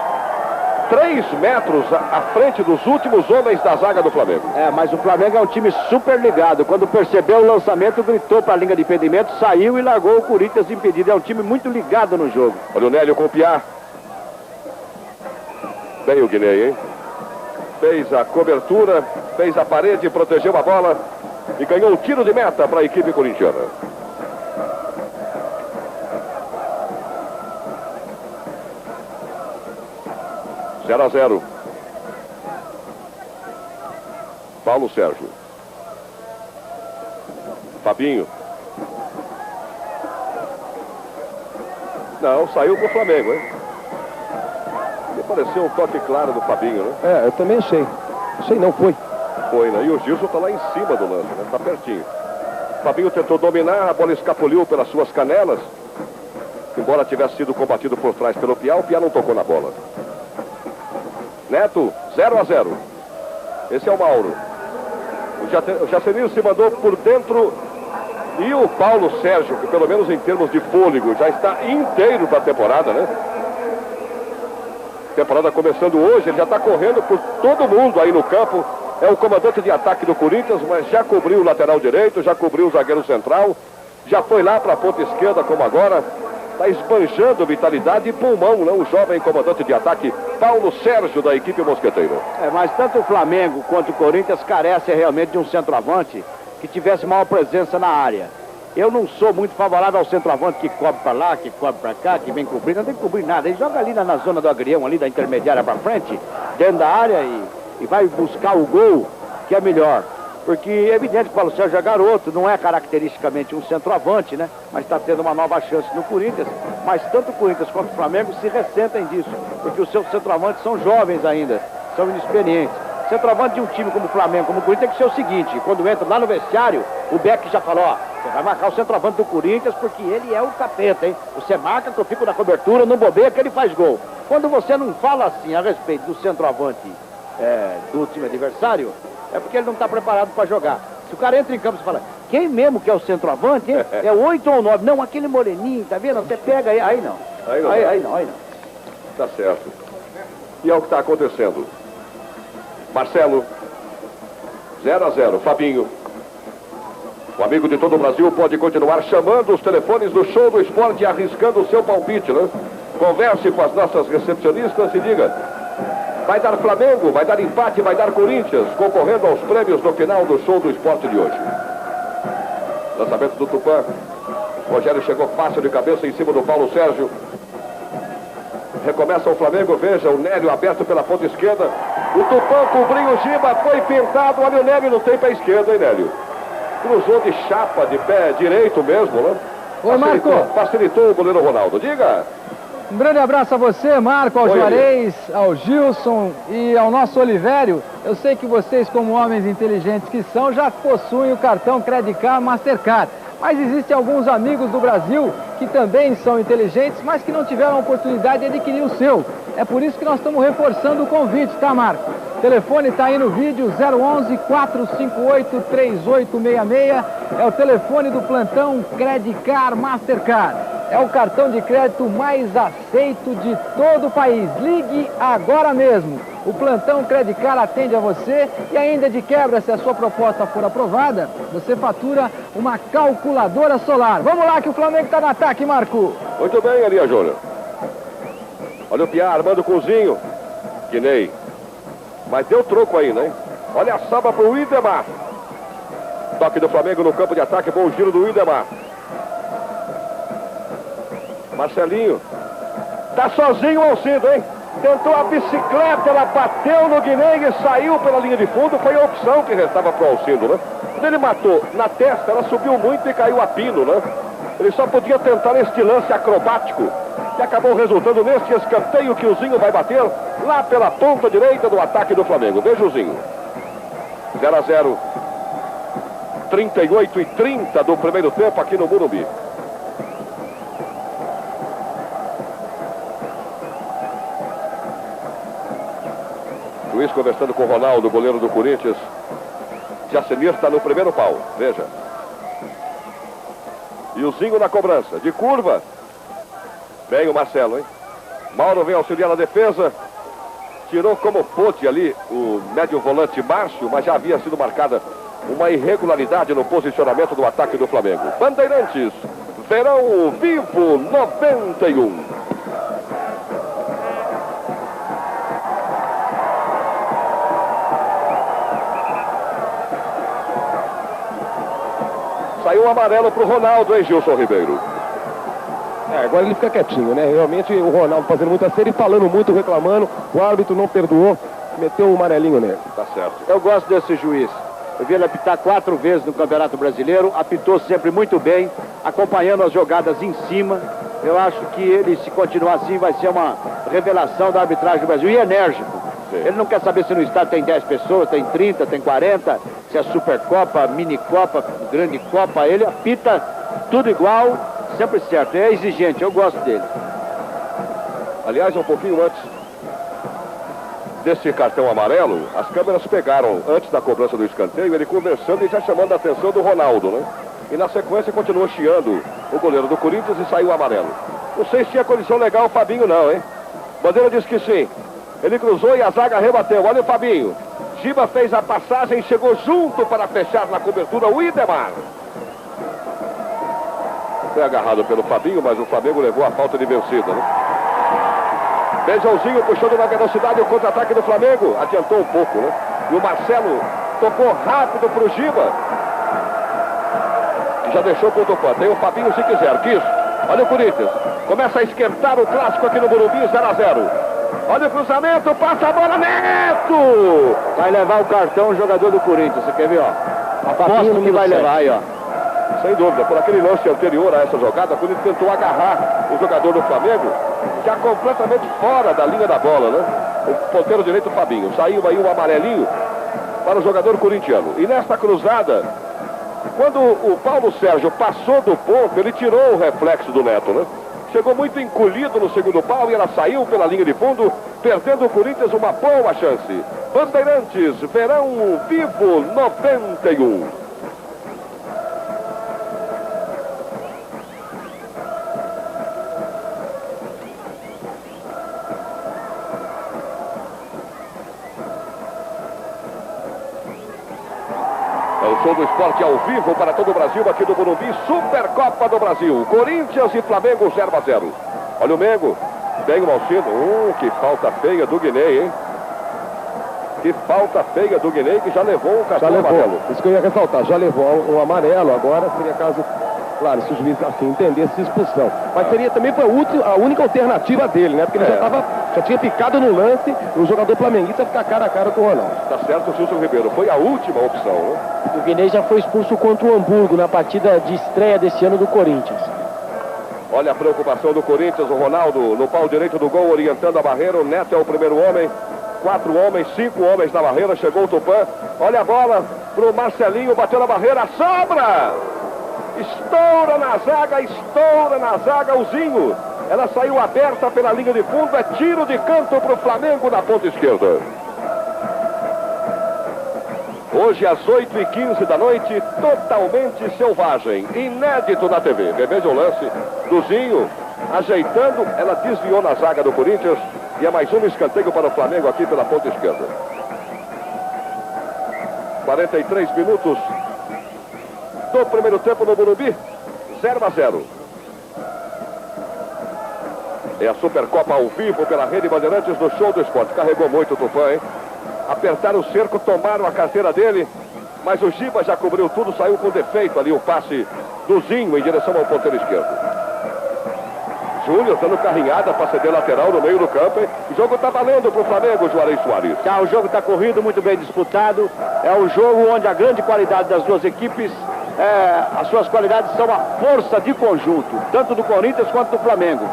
3 metros à frente dos últimos homens da zaga do Flamengo. É, mas o Flamengo é um time super ligado. Quando percebeu o lançamento, gritou para a linha de impedimento, saiu e largou o Corinthians impedido. É um time muito ligado no jogo. Olha o Nélio com o Piá. Bem o Guiné, hein? fez a cobertura, fez a parede, protegeu a bola e ganhou o tiro de meta para a equipe corintiana. Zero a 0. Paulo Sérgio. Fabinho. Não, saiu pro Flamengo, hein? Me pareceu um toque claro do Fabinho, né? É, eu também achei. Achei não, foi. Foi, né? E o Gilson tá lá em cima do lance, né? Tá pertinho. Fabinho tentou dominar, a bola escapuliu pelas suas canelas. Embora tivesse sido combatido por trás pelo Piá, o Piá não tocou na bola. Neto, 0 a 0. Esse é o Mauro. O Jacenir se mandou por dentro. E o Paulo Sérgio, que pelo menos em termos de fôlego, já está inteiro para a temporada, né? Temporada começando hoje, ele já está correndo por todo mundo aí no campo. É o comandante de ataque do Corinthians, mas já cobriu o lateral direito, já cobriu o zagueiro central, já foi lá para a ponta esquerda como agora. Está esbanjando vitalidade e pulmão, né? O jovem comandante de ataque, Paulo Sérgio, da equipe mosqueteira. Mas tanto o Flamengo quanto o Corinthians carecem realmente de um centroavante que tivesse maior presença na área. Eu não sou muito favorável ao centroavante que cobre para lá, que cobre para cá, que vem cobrir. Não tem que cobrir nada. Ele joga ali na zona do agrião, ali da intermediária para frente, dentro da área e vai buscar o gol, que é melhor. Porque é evidente que o Paulo Sérgio é garoto, não é caracteristicamente um centroavante, né? Mas está tendo uma nova chance no Corinthians. Mas tanto o Corinthians quanto o Flamengo se ressentem disso, porque os seus centroavantes são jovens ainda, são inexperientes. Centroavante de um time como o Flamengo, como o Corinthians, tem que ser o seguinte: quando entra lá no vestiário, o Beck já falou, ó, você vai marcar o centroavante do Corinthians porque ele é o capeta, hein? Você marca que eu fico na cobertura, não bobeia que ele faz gol. Quando você não fala assim a respeito do centroavante do time adversário, é porque ele não está preparado para jogar. Se o cara entra em campo e fala, quem mesmo que é o centroavante, hein? É 8 ou 9, não, aquele moreninho, tá vendo? Você pega aí não. Aí não. Tá certo. E é o que está acontecendo. Marcelo, 0 a 0, Fabinho. O amigo de todo o Brasil pode continuar chamando os telefones do Show do Esporte e arriscando o seu palpite, né? Converse com as nossas recepcionistas e diga, vai dar Flamengo, vai dar empate, vai dar Corinthians, concorrendo aos prêmios no final do Show do Esporte de hoje. Lançamento do Tupã. Rogério chegou fácil de cabeça em cima do Paulo Sérgio. Recomeça o Flamengo, veja o Nélio aberto pela ponta esquerda. O Tupã cobriu o Giba, foi pintado. Olha, o Nélio não tem pé esquerdo, hein, Nélio? Cruzou de chapa, de pé direito mesmo, né? Ô, Marco. Facilitou o goleiro Ronaldo. Diga. Um grande abraço a você, Marco, ao Juarez, ao Gilson e ao nosso Olivério. Eu sei que vocês, como homens inteligentes que são, já possuem o cartão Credit Card Mastercard. Mas existem alguns amigos do Brasil que também são inteligentes, mas que não tiveram a oportunidade de adquirir o seu. É por isso que nós estamos reforçando o convite, tá, Marco? O telefone está aí no vídeo, 011-458-3866. É o telefone do plantão Credit Card Mastercard. É o cartão de crédito mais aceito de todo o país. Ligue agora mesmo. O plantão Credit Card atende a você e ainda de quebra, se a sua proposta for aprovada, você fatura uma calculadora solar. Vamos lá que o Flamengo está no ataque, Marco. Muito bem, Elia Júnior. Olha o Piá armando o cozinho. Guinei. Mas deu troco aí, né? Olha a saba pro Idemar. Toque do Flamengo no campo de ataque, bom giro do Idemar. Marcelinho. Tá sozinho o Alcido, hein? Tentou a bicicleta, ela bateu no Guinei e saiu pela linha de fundo. Foi a opção que restava pro Alcido, né? Quando ele matou na testa, ela subiu muito e caiu a pino, né? Ele só podia tentar este lance acrobático, que acabou resultando neste escanteio que o Zinho vai bater lá pela ponta direita do ataque do Flamengo. Veja o Zinho. 0 a 0. 38-30 do primeiro tempo aqui no Morumbi. Luiz conversando com o Ronaldo, goleiro do Corinthians. Jacenir está no primeiro pau, veja. E o Zinho na cobrança, de curva. Vem o Marcelo, hein? Mauro vem auxiliar na defesa. Tirou como pôde ali o médio volante Márcio, mas já havia sido marcada uma irregularidade no posicionamento do ataque do Flamengo. Bandeirantes, Verão Vivo 91. amarelo para o Ronaldo, hein, Gilson Ribeiro? Agora ele fica quietinho, né? Realmente o Ronaldo fazendo muita série, falando muito, reclamando. O árbitro não perdoou, meteu um amarelinho nele. Tá certo. Eu gosto desse juiz. Eu vi ele apitar 4 vezes no Campeonato Brasileiro, apitou sempre muito bem, acompanhando as jogadas em cima. Eu acho que ele, se continuar assim, vai ser uma revelação da arbitragem do Brasil. E enérgico. Sim. Ele não quer saber se no estádio tem 10 pessoas, tem 30, tem 40, se é Supercopa, Minicopa, Grande Copa. Ele apita tudo igual, sempre certo. É exigente, eu gosto dele. Aliás, um pouquinho antes desse cartão amarelo, as câmeras pegaram, antes da cobrança do escanteio, ele conversando e já chamando a atenção do Ronaldo, né? E na sequência continuou chiando o goleiro do Corinthians e saiu o amarelo. Não sei se tinha condição legal o Fabinho não, hein? Bandeira diz que sim. Ele cruzou e a zaga rebateu. Olha o Fabinho. Giba fez a passagem e chegou junto para fechar na cobertura o Idemar. Foi agarrado pelo Fabinho, mas o Flamengo levou a falta de vencida, né? Beijãozinho puxando na velocidade o contra-ataque do Flamengo. Adiantou um pouco, né? E o Marcelo tocou rápido para o Giba. E já deixou com o Tupã. Tem o Fabinho se quiser. Quis. Olha o Corinthians. Começa a esquentar o clássico aqui no Morumbi, 0-0. Olha o cruzamento, passa a bola, Neto! Vai levar o cartão o jogador do Corinthians, você quer ver, ó? Aposto que vai levar aí, ó. Sem dúvida, por aquele lance anterior a essa jogada, quando ele tentou agarrar o jogador do Flamengo, já completamente fora da linha da bola, né? O ponteiro direito, Fabinho. Saiu aí um amarelinho para o jogador corintiano. E nesta cruzada, quando o Paulo Sérgio passou do ponto, ele tirou o reflexo do Neto, né? Chegou muito encolhido no segundo pau e ela saiu pela linha de fundo, perdendo o Corinthians uma boa chance. Bandeirantes, Verão Vivo 91. Show do esporte ao vivo para todo o Brasil, aqui do Morumbi, Supercopa do Brasil, Corinthians e Flamengo 0-0. Olha o Mengo, tem o Malcino, que falta feia do Guinei, hein? Que falta feia do Guinei, que já levou o cartão amarelo. Isso que eu ia ressaltar, já levou o amarelo, agora seria caso, claro, se o juiz assim entendesse expulsão. Mas seria também a única alternativa dele, né? Porque ele já tinha picado no lance, o jogador flamenguista ficar cara a cara com o Ronaldo. Tá certo, o Gilson Ribeiro, foi a última opção, né? O Guinei já foi expulso contra o Hamburgo na partida de estreia desse ano do Corinthians. Olha a preocupação do Corinthians, o Ronaldo no pau direito do gol, orientando a barreira. O Neto é o primeiro homem, 4 homens, 5 homens na barreira. Chegou o Tupã, olha a bola pro Marcelinho, bateu na barreira, sobra! Estoura na zaga o Zinho. Ela saiu aberta pela linha de fundo, é tiro de canto pro Flamengo na ponta esquerda. Hoje às 8h15 da noite, totalmente selvagem, inédito na TV. Veja o lance do Zinho, ajeitando, ela desviou na zaga do Corinthians e é mais um escanteio para o Flamengo aqui pela ponta esquerda. 43 minutos do primeiro tempo no Morumbi, 0-0. É a Supercopa ao vivo pela Rede Bandeirantes do Show do Esporte. Carregou muito o Tupã, hein? Apertaram o cerco, tomaram a carteira dele, mas o Giba já cobriu tudo, saiu com defeito ali o passe do Zinho em direção ao ponteiro esquerdo. Júnior dando carrinhada para ceder lateral no meio do campo, hein? O jogo está valendo para o Flamengo, Juarez Soares. O jogo está corrido, muito bem disputado. É um jogo onde a grande qualidade das duas equipes, as suas qualidades são a força de conjunto, tanto do Corinthians quanto do Flamengo.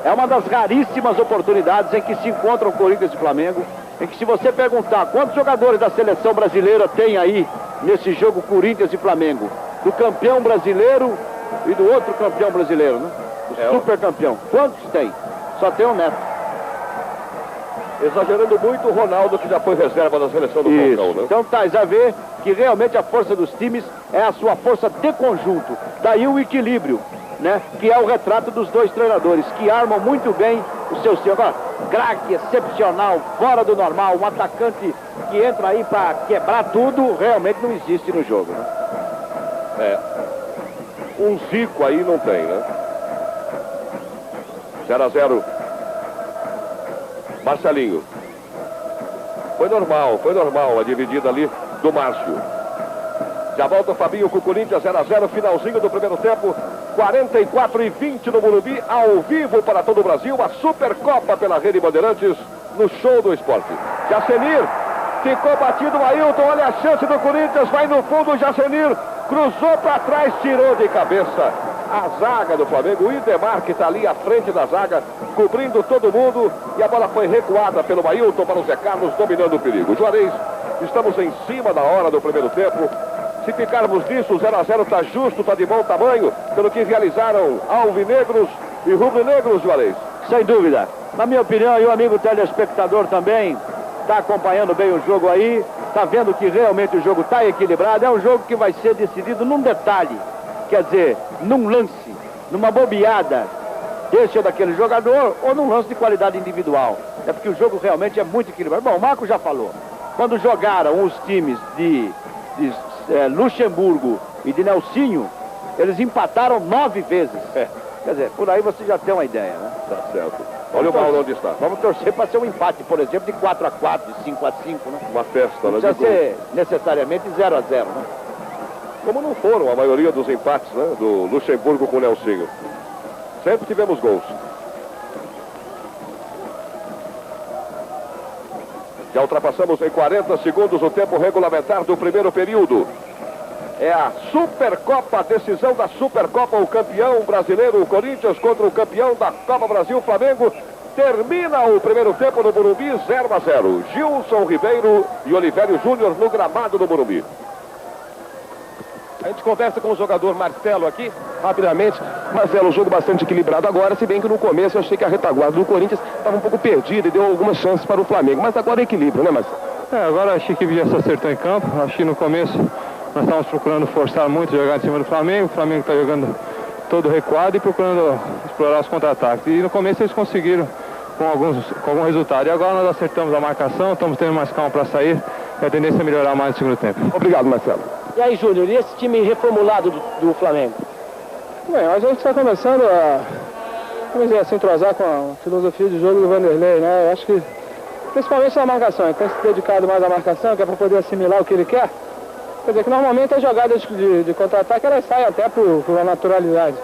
É uma das raríssimas oportunidades em que se encontram Corinthians e Flamengo, em que se você perguntar quantos jogadores da seleção brasileira tem aí nesse jogo Corinthians e Flamengo, do campeão brasileiro e do outro campeão brasileiro, né? O super campeão. Quantos tem? Só tem o Neto. Exagerando muito o Ronaldo, que já foi reserva da seleção do Falcão, né? Então tá, já vê que realmente a força dos times é a sua força de conjunto. Daí o equilíbrio, né? Que é o retrato dos dois treinadores, que armam muito bem o seu time. Agora, craque excepcional, fora do normal, um atacante que entra aí para quebrar tudo, realmente não existe no jogo, né? Um Zico aí não tem, né? 0-0. Marcelinho. Foi normal a dividida ali do Márcio. Já volta o Fabinho com o Corinthians 0 a 0, finalzinho do primeiro tempo, 44:20 no Morumbi, ao vivo para todo o Brasil, a Supercopa pela Rede Bandeirantes, no Show do Esporte. Jacenir, ficou batido o Ailton, olha a chance do Corinthians, vai no fundo o Jacenir, cruzou para trás, tirou de cabeça a zaga do Flamengo, o Idemar que está ali à frente da zaga, cobrindo todo mundo, e a bola foi recuada pelo Ailton para o Zé Carlos, dominando o perigo. Juarez, estamos em cima da hora do primeiro tempo. Se ficarmos nisso, 0 a 0 está justo, está de bom tamanho, pelo que realizaram alvinegros e rubro-negros, Juarez. Sem dúvida. Na minha opinião, e o amigo telespectador também está acompanhando bem o jogo aí, está vendo que realmente o jogo está equilibrado. É um jogo que vai ser decidido num detalhe, quer dizer, num lance, numa bobeada desse ou daquele jogador, ou num lance de qualidade individual. É porque o jogo realmente é muito equilibrado. Bom, o Marco já falou. Quando jogaram os times de Luxemburgo e de Nelsinho, eles empataram 9 vezes. Quer dizer, por aí você já tem uma ideia, né? Tá certo. Olha o Mauro onde está. Vamos torcer para ser um empate, por exemplo, de 4 a 4, de 5 a 5, né? Uma festa, não né? Precisa ser necessariamente 0 a 0, né? Como não foram a maioria dos empates, né? Do Luxemburgo com o Nelsinho. Sempre tivemos gols. Já ultrapassamos em 40 segundos o tempo regulamentar do primeiro período. É a Supercopa, a decisão da Supercopa, o campeão brasileiro, o Corinthians, contra o campeão da Copa Brasil, Flamengo. Termina o primeiro tempo no Morumbi, 0 a 0. Gilson Ribeiro e Olivério Júnior no gramado do Morumbi. A gente conversa com o jogador Marcelo aqui, rapidamente. Marcelo, um jogo bastante equilibrado agora, se bem que no começo eu achei que a retaguarda do Corinthians estava um pouco perdida e deu algumas chances para o Flamengo. Mas agora é equilíbrio, né, Marcelo? Agora acho que a equipe já se acertou em campo. Acho que no começo nós estávamos procurando forçar muito, jogar em cima do Flamengo. O Flamengo está jogando todo recuado e procurando explorar os contra-ataques. E no começo eles conseguiram com algum resultado. E agora nós acertamos a marcação, estamos tendo mais calma para sair. E a tendência é melhorar mais no segundo tempo. Obrigado, Marcelo. E aí, Júnior, e esse time reformulado do Flamengo? Bem, a gente está começando a se entrosar com a filosofia de jogo do Vanderlei, né? Eu acho que, principalmente na marcação, ele tem se dedicado mais à marcação, que é para poder assimilar o que ele quer. Quer dizer que normalmente as jogadas de contra-ataque elas saem até por naturalidade.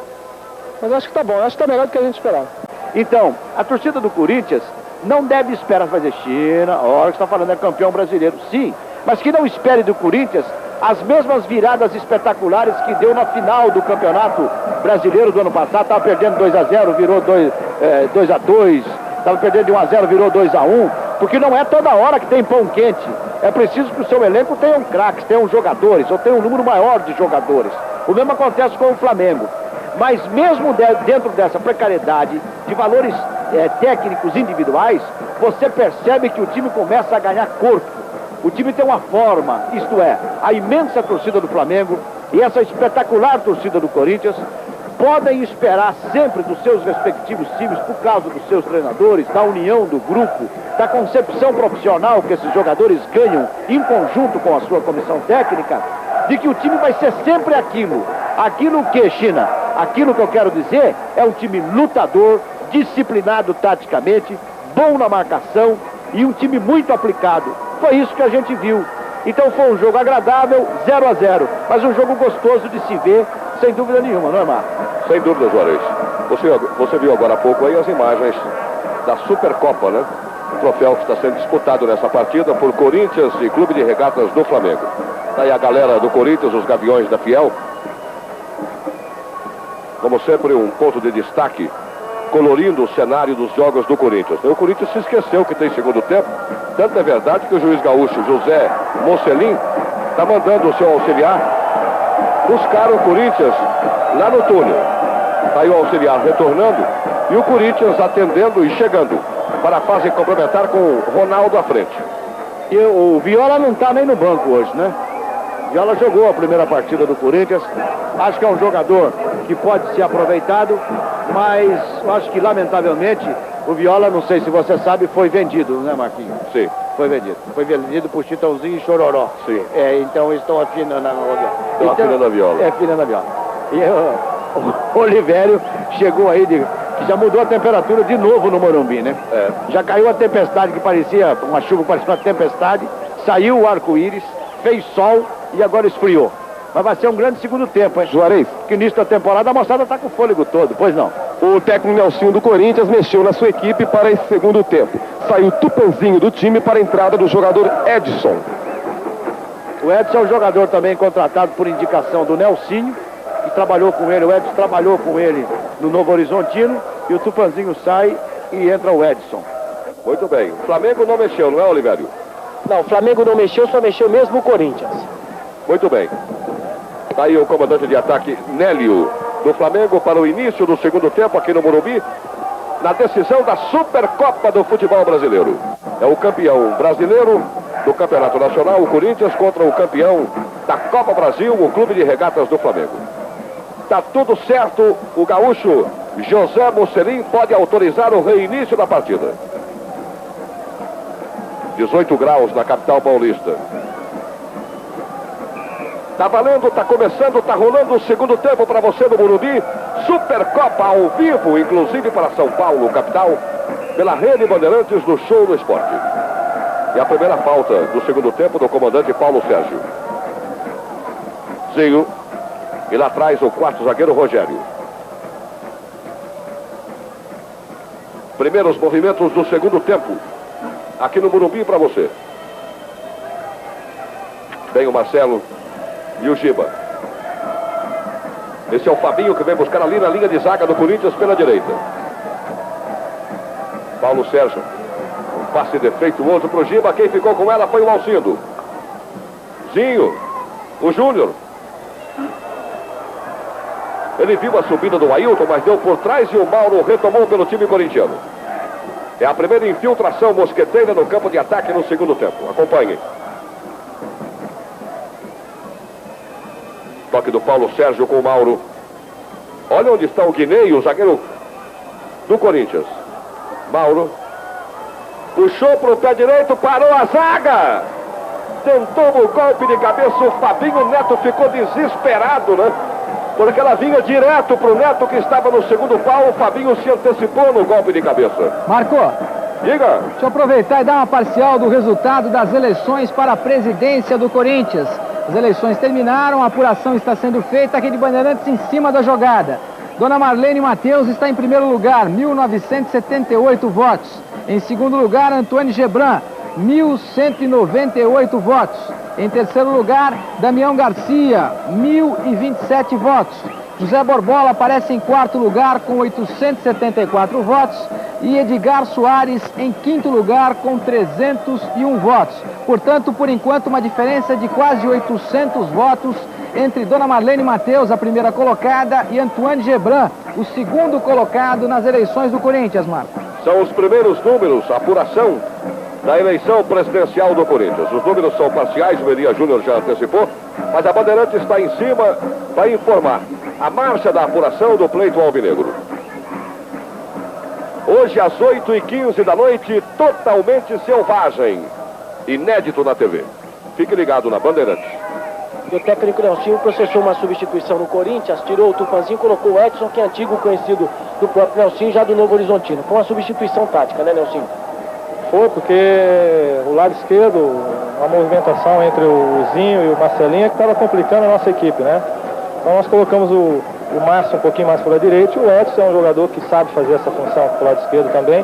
Mas acho que tá bom, acho que tá melhor do que a gente esperava. Então, a torcida do Corinthians não deve esperar fazer China, olha que está falando é campeão brasileiro, sim, mas que não espere do Corinthians as mesmas viradas espetaculares que deu na final do Campeonato Brasileiro do ano passado. Estava perdendo 2 a 0, virou 2 a 2, estava perdendo de 1 a 0, virou 2 a 1, porque não é toda hora que tem pão quente. É preciso que o seu elenco tenha craques, tenham jogadores, ou tenha um número maior de jogadores. O mesmo acontece com o Flamengo. Mas mesmo dentro dessa precariedade de valores técnicos individuais, você percebe que o time começa a ganhar corpo. O time tem uma forma, isto é, a imensa torcida do Flamengo e essa espetacular torcida do Corinthians podem esperar sempre dos seus respectivos times, por causa dos seus treinadores, da união do grupo, da concepção profissional que esses jogadores ganham em conjunto com a sua comissão técnica, de que o time vai ser sempre aquilo. Aquilo que, China, aquilo que eu quero dizer é um time lutador, disciplinado taticamente, bom na marcação e um time muito aplicado. Foi isso que a gente viu. Então foi um jogo agradável, 0 a 0, mas um jogo gostoso de se ver, sem dúvida nenhuma, não é, Marco? Sem dúvida, Juarez. Você viu agora há pouco aí as imagens da Supercopa, né? O troféu que está sendo disputado nessa partida por Corinthians e Clube de Regatas do Flamengo. Tá aí a galera do Corinthians, os Gaviões da Fiel. Como sempre, um ponto de destaque, colorindo o cenário dos jogos do Corinthians. O Corinthians se esqueceu que tem segundo tempo. Tanto é verdade que o juiz gaúcho José Mocelin está mandando o seu auxiliar buscar o Corinthians lá no túnel. Está aí o auxiliar retornando e o Corinthians atendendo e chegando para a fase complementar com o Ronaldo à frente. E o Viola não está nem no banco hoje, né? Viola jogou a primeira partida do Corinthians. Acho que é um jogador que pode ser aproveitado, mas acho que lamentavelmente o Viola, não sei se você sabe, foi vendido, né, Marquinhos? Sim. Foi vendido. Foi vendido por Chitãozinho e Chororó. Sim. Então eles estão afinando a viola. Estão afinando a viola. Afinando a viola. E o Olivério chegou aí, que já mudou a temperatura de novo no Morumbi, né? Já caiu a tempestade que parecia, uma chuva que parecia uma tempestade, saiu o arco-íris, fez sol e agora esfriou. Mas vai ser um grande segundo tempo, hein? Juarez. Que início da temporada a moçada tá com o fôlego todo, pois não? O técnico Nelsinho do Corinthians mexeu na sua equipe para esse segundo tempo. Saiu Tupanzinho do time para a entrada do jogador Edson. O Edson é um jogador também contratado por indicação do Nelsinho, que trabalhou com ele. O Edson trabalhou com ele no Novo Horizontino. E o Tupanzinho sai e entra o Edson. Muito bem. O Flamengo não mexeu, não é, Olivério? Não, o Flamengo não mexeu, só mexeu mesmo o Corinthians. Muito bem. Está aí o comandante de ataque, Nélio, do Flamengo, para o início do segundo tempo aqui no Morumbi, na decisão da Supercopa do Futebol Brasileiro. É o campeão brasileiro do Campeonato Nacional, o Corinthians, contra o campeão da Copa Brasil, o Clube de Regatas do Flamengo. Está tudo certo, o gaúcho José Mocelin pode autorizar o reinício da partida. 18 graus na capital paulista. Tá valendo, tá começando, tá rolando o segundo tempo para você no Morumbi. Supercopa ao vivo, inclusive para São Paulo, capital, pela Rede Bandeirantes do Show do Esporte. E a primeira falta do segundo tempo do comandante Paulo Sérgio. Zinho. E lá atrás o quarto zagueiro Rogério. Primeiros movimentos do segundo tempo aqui no Morumbi para você. Vem o Marcelo e o Giba. Esse é o Fabinho que vem buscar ali na linha de zaga do Corinthians pela direita. Paulo Sérgio. Um passe de feito, o outro pro Giba. Quem ficou com ela foi o Alcindo. Zinho. O Júnior. Ele viu a subida do Ailton, mas deu por trás e o Mauro retomou pelo time corintiano. É a primeira infiltração mosqueteira no campo de ataque no segundo tempo. Acompanhe. Toque do Paulo Sérgio com o Mauro. Olha onde está o Guinei, o zagueiro do Corinthians. Mauro. Puxou para o pé direito, parou a zaga. Tentou o golpe de cabeça, o Fabinho Neto ficou desesperado, né? Porque ela vinha direto para o Neto que estava no segundo pau. O Fabinho se antecipou no golpe de cabeça. Marco, diga. Deixa eu aproveitar e dar uma parcial do resultado das eleições para a presidência do Corinthians. As eleições terminaram, a apuração está sendo feita aqui de Bandeirantes em cima da jogada. Dona Marlene Matheus está em primeiro lugar, 1.978 votos. Em segundo lugar, Antônio Gebran, 1.198 votos. Em terceiro lugar, Damião Garcia, 1.027 votos. José Borbola aparece em quarto lugar com 874 votos. E Edgar Soares em quinto lugar com 301 votos. Portanto, por enquanto, uma diferença de quase 800 votos entre Dona Marlene Matheus, a primeira colocada, e Antônio Gebran, o segundo colocado nas eleições do Corinthians, Marco. São os primeiros números, a apuração da eleição presidencial do Corinthians. Os números são parciais, o Elia Júnior já antecipou, mas a Bandeirante está em cima para informar a marcha da apuração do pleito alvinegro. Hoje às 8h15 da noite, totalmente selvagem, inédito na TV. Fique ligado na Bandeirante. E o técnico Nelsinho processou uma substituição no Corinthians, tirou o Tupanzinho, colocou o Edson, que é antigo conhecido do próprio Nelsinho, já do Novo Horizontino. Foi uma substituição tática, né, Nelsinho? Foi porque o lado esquerdo, a movimentação entre o Zinho e o Marcelinho que estava complicando a nossa equipe, né? Então nós colocamos o Márcio um pouquinho mais pela direita e o Edson é um jogador que sabe fazer essa função pelo lado esquerdo também.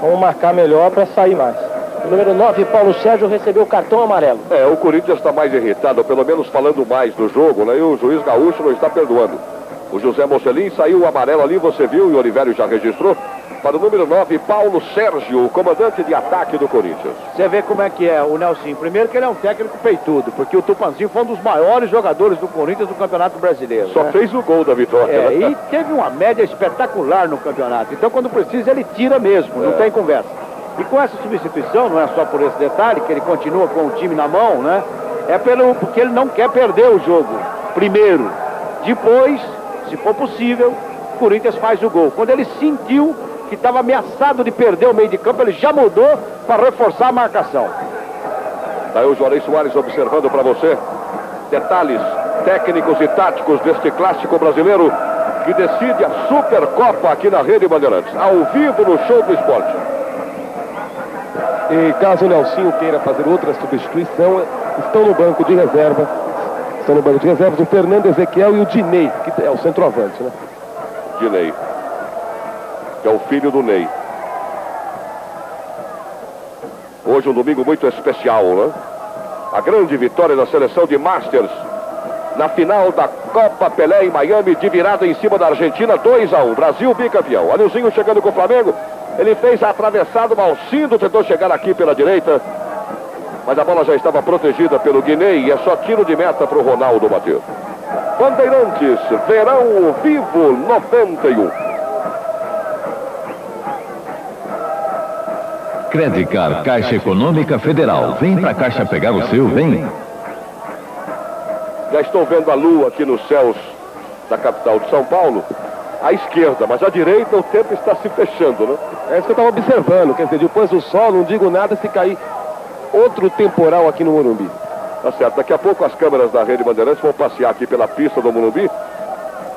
Vamos marcar melhor para sair mais. O número 9, Paulo Sérgio, recebeu o cartão amarelo. O Corinthians está mais irritado, pelo menos falando mais do jogo, né? E o juiz gaúcho não está perdoando. O José Mocelin saiu o amarelo ali, você viu, e o Olivério já registrou. Para o número 9, Paulo Sérgio, o comandante de ataque do Corinthians. Você vê como é que é o Nelsinho. Primeiro que ele é um técnico peitudo, porque o Tupanzinho foi um dos maiores jogadores do Corinthians do Campeonato Brasileiro. Só fez o gol da vitória. E teve uma média espetacular no campeonato. Então quando precisa ele tira mesmo, não tem conversa. E com essa substituição, não é só por esse detalhe, que ele continua com o time na mão, né? É porque ele não quer perder o jogo, primeiro. Depois, se for possível, o Corinthians faz o gol. Quando ele sentiu que estava ameaçado de perder o meio de campo, ele já mudou para reforçar a marcação. Daí o Juarez Soares observando para você detalhes técnicos e táticos deste clássico brasileiro que decide a Supercopa aqui na Rede Bandeirantes, ao vivo no Show do Esporte. E caso o Nelsinho queira fazer outra substituição, estão no banco de reserva Estão no banco de reservas o Fernando Ezequiel e o Dinei, que é o centroavante, né? Dinei, que é o filho do Ney. Hoje um domingo muito especial, né? A grande vitória da seleção de Masters na final da Copa Pelé em Miami, de virada em cima da Argentina, 2-1, Brasil bicampeão. Anilzinho chegando com o Flamengo, ele fez a atravessada, o Malcindo tentou chegar aqui pela direita, mas a bola já estava protegida pelo Guinei e é só tiro de meta para o Ronaldo bater. Bandeirantes, Verão Vivo 91. Credicar Caixa Econômica Federal. Vem pra Caixa pegar o seu, vem. Já estou vendo a lua aqui nos céus da capital de São Paulo. À esquerda, mas à direita o tempo está se fechando, né? É isso que eu estava observando, quer dizer, depois do sol, não digo nada se cair outro temporal aqui no Morumbi. Tá certo, daqui a pouco as câmeras da Rede Bandeirantes vão passear aqui pela pista do Morumbi.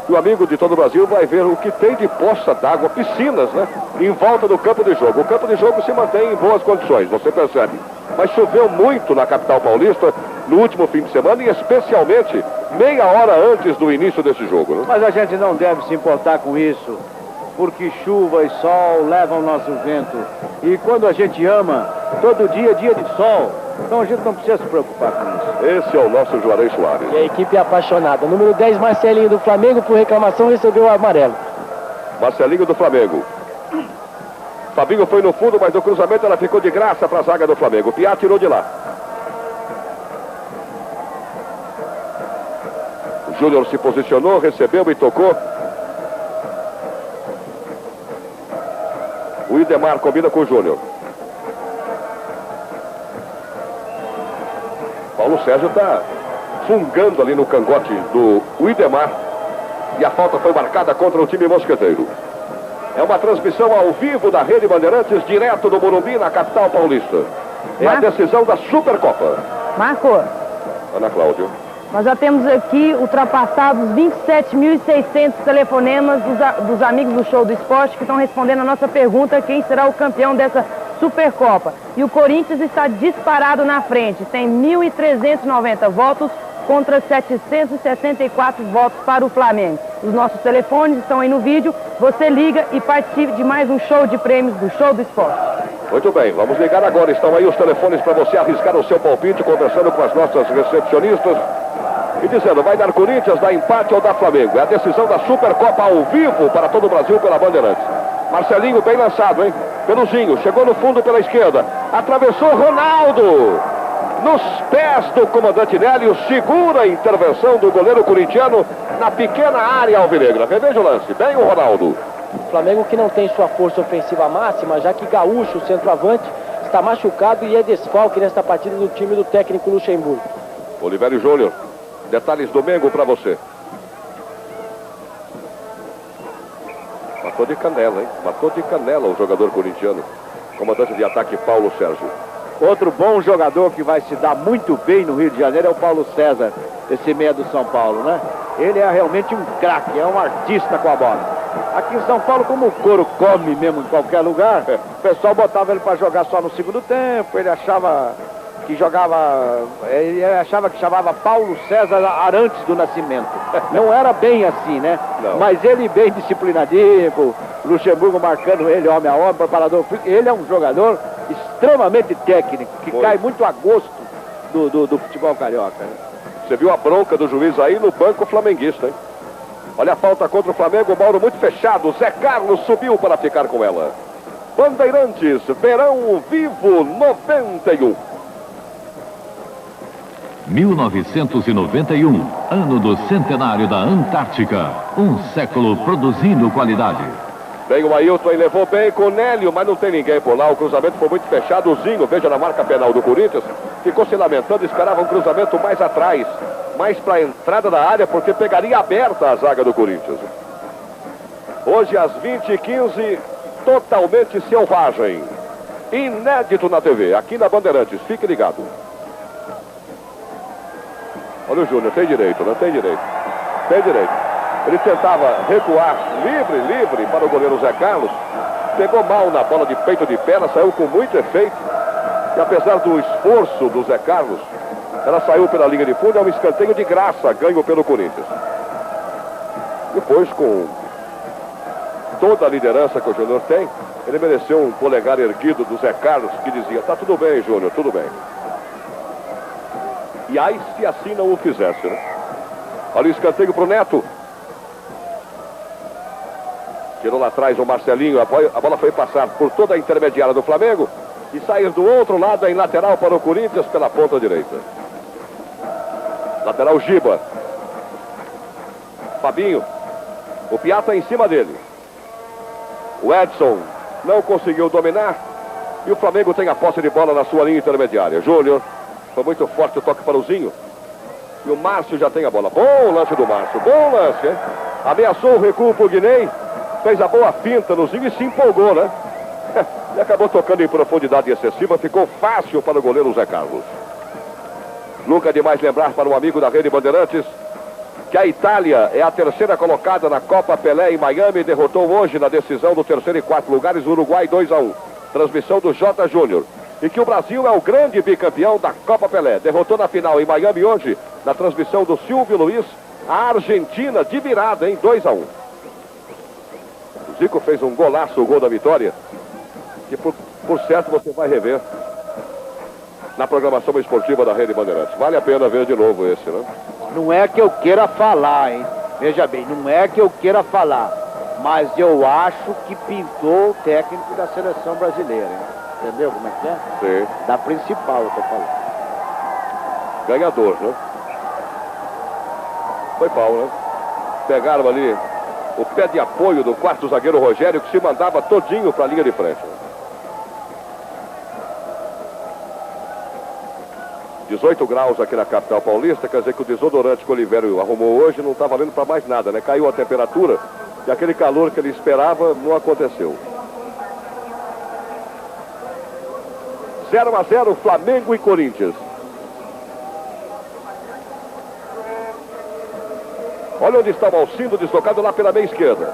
E o amigo de todo o Brasil vai ver o que tem de poça d'água, piscinas, né? Em volta do campo de jogo. O campo de jogo se mantém em boas condições, você percebe. Mas choveu muito na capital paulista no último fim de semana e especialmente meia hora antes do início desse jogo, né? Mas a gente não deve se importar com isso, porque chuva e sol levam o nosso vento. E quando a gente ama, todo dia é dia de sol. Então a gente não precisa se preocupar com isso. Esse é o nosso Juarez Soares. E a equipe é apaixonada. Número 10, Marcelinho do Flamengo, por reclamação, recebeu o amarelo. Marcelinho do Flamengo. Fabinho foi no fundo, mas no cruzamento ela ficou de graça para a zaga do Flamengo. Piá tirou de lá. O Júnior se posicionou, recebeu e tocou. O Idemar combina com o Júnior. Paulo Sérgio está fungando ali no cangote do Idemar. E a falta foi marcada contra o time mosqueteiro. É uma transmissão ao vivo da Rede Bandeirantes, direto do Morumbi, na capital paulista. É a decisão da Supercopa. Marco, Ana Cláudia. nós já temos aqui ultrapassados 27.600 telefonemas dos amigos do Show do Esporte que estão respondendo a nossa pergunta: quem será o campeão dessa Supercopa? E o Corinthians está disparado na frente, tem 1.390 votos contra 764 votos para o Flamengo. Os nossos telefones estão aí no vídeo, você liga e participe de mais um show de prêmios do Show do Esporte. Muito bem, vamos ligar agora, estão aí os telefones para você arriscar o seu palpite, conversando com as nossas recepcionistas e dizendo, vai dar Corinthians, dá empate ou dá Flamengo. É a decisão da Supercopa ao vivo para todo o Brasil pela Bandeirantes. Marcelinho bem lançado, hein? Peluzinho, chegou no fundo pela esquerda, atravessou Ronaldo, nos pés do comandante Nélio, segura a intervenção do goleiro corintiano na pequena área alvinegra. Reveja o lance, bem o Ronaldo. O Flamengo que não tem sua força ofensiva máxima, já que Gaúcho, o centroavante, está machucado e é desfalque nesta partida do time do técnico Luxemburgo. Olivério Júnior, detalhes domingo para você. Matou de canela, hein? Matou de canela o jogador corintiano. Comandante de ataque Paulo Sérgio. Outro bom jogador que vai se dar muito bem no Rio de Janeiro é o Paulo César, esse meia do São Paulo, né? Ele é realmente um craque, é um artista com a bola. Aqui em São Paulo, como o couro come mesmo em qualquer lugar, o pessoal botava ele para jogar só no segundo tempo, ele achava que chamava Paulo César Arantes do Nascimento. Não era bem assim, né? Não. Mas ele bem disciplinadinho, o Luxemburgo marcando ele homem a homem, preparador físico. Ele é um jogador extremamente técnico, que cai muito a gosto do futebol carioca, né? Você viu a bronca do juiz aí no banco flamenguista, hein? Olha a falta contra o Flamengo, o Mauro muito fechado, Zé Carlos subiu para ficar com ela. Bandeirantes, Verão Vivo 91. 1991, ano do centenário da Antártica. Um século produzindo qualidade. Bem, o Ailton aí levou bem com o Nélio, mas não tem ninguém por lá. O cruzamento foi muito fechado. O Zinho, veja na marca penal do Corinthians, ficou se lamentando, esperava um cruzamento mais atrás, mais para a entrada da área, porque pegaria aberta a zaga do Corinthians. Hoje às 20h15, totalmente selvagem. Inédito na TV, aqui na Bandeirantes. Fique ligado. Olha o Júnior, tem direito, não tem direito. Tem direito. Ele tentava recuar livre para o goleiro Zé Carlos. Pegou mal na bola de peito de perna, saiu com muito efeito. E apesar do esforço do Zé Carlos, Ela saiu pela linha de fundo, é um escanteio de graça, ganho pelo Corinthians. Depois, com toda a liderança que o Júnior tem, ele mereceu um polegar erguido do Zé Carlos, que dizia: tá tudo bem, Júnior, tudo bem. E aí, se assim não o fizesse, né? Olha o escanteio pro Neto. Tirou lá atrás o Marcelinho, a bola foi passar por toda a intermediária do Flamengo e sair do outro lado em lateral para o Corinthians pela ponta direita. Lateral Giba. Fabinho. O Piá está em cima dele. O Edson não conseguiu dominar e o Flamengo tem a posse de bola na sua linha intermediária. Júnior, foi muito forte o toque para o Zinho. E o Márcio já tem a bola. Bom lance do Márcio, bom lance, hein? Ameaçou o recuo pro Guinei, fez a boa finta no Zinho e se empolgou, né? E acabou tocando em profundidade excessiva, ficou fácil para o goleiro Zé Carlos. Nunca é demais lembrar para um amigo da Rede Bandeirantes que a Itália é a terceira colocada na Copa Pelé em Miami e derrotou hoje na decisão do terceiro e quarto lugares o Uruguai 2-1. Transmissão do J. Júnior. E que o Brasil é o grande bicampeão da Copa Pelé. Derrotou na final em Miami hoje, na transmissão do Silvio Luiz, a Argentina de virada em 2-1. O Zico fez um golaço, o gol da vitória, que por certo você vai rever na programação esportiva da Rede Bandeirantes. Vale a pena ver de novo esse, né? Não é que eu queira falar, hein? Veja bem, não é que eu queira falar, mas eu acho que pintou o técnico da seleção brasileira, hein? Entendeu como é que é? Sim. Da principal, eu tô falando. Ganhador, né? Foi pau, né? Pegaram ali o pé de apoio do quarto zagueiro Rogério, que se mandava todinho para a linha de frente. 18 graus aqui na capital paulista, quer dizer que o desodorante que o Olivério arrumou hoje não está valendo para mais nada, né? Caiu a temperatura e aquele calor que ele esperava não aconteceu. 0-0, Flamengo e Corinthians. Olha onde está o Alcindo, deslocado lá pela meia esquerda.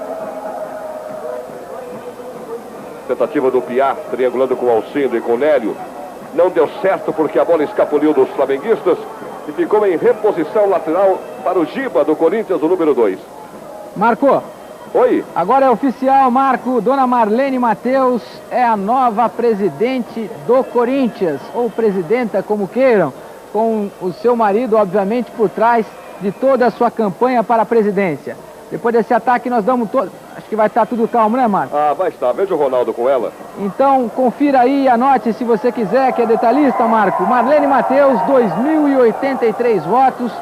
Tentativa do Piá, triangulando com o Alcindo e com o Nélio. Não deu certo porque a bola escapuliu dos flamenguistas e ficou em reposição lateral para o Giba do Corinthians, o número 2. Marco. Oi. Agora é oficial, Marco. Dona Marlene Matheus é a nova presidente do Corinthians, ou presidenta, como queiram, com o seu marido, obviamente, por trás de toda a sua campanha para a presidência. Depois desse ataque nós damos todo... Acho que vai estar tudo calmo, né, Marco? Ah, vai estar. Veja o Ronaldo com ela. Então, confira aí, anote se você quiser, que é detalhista, Marco. Marlene Matheus, 2.083 votos.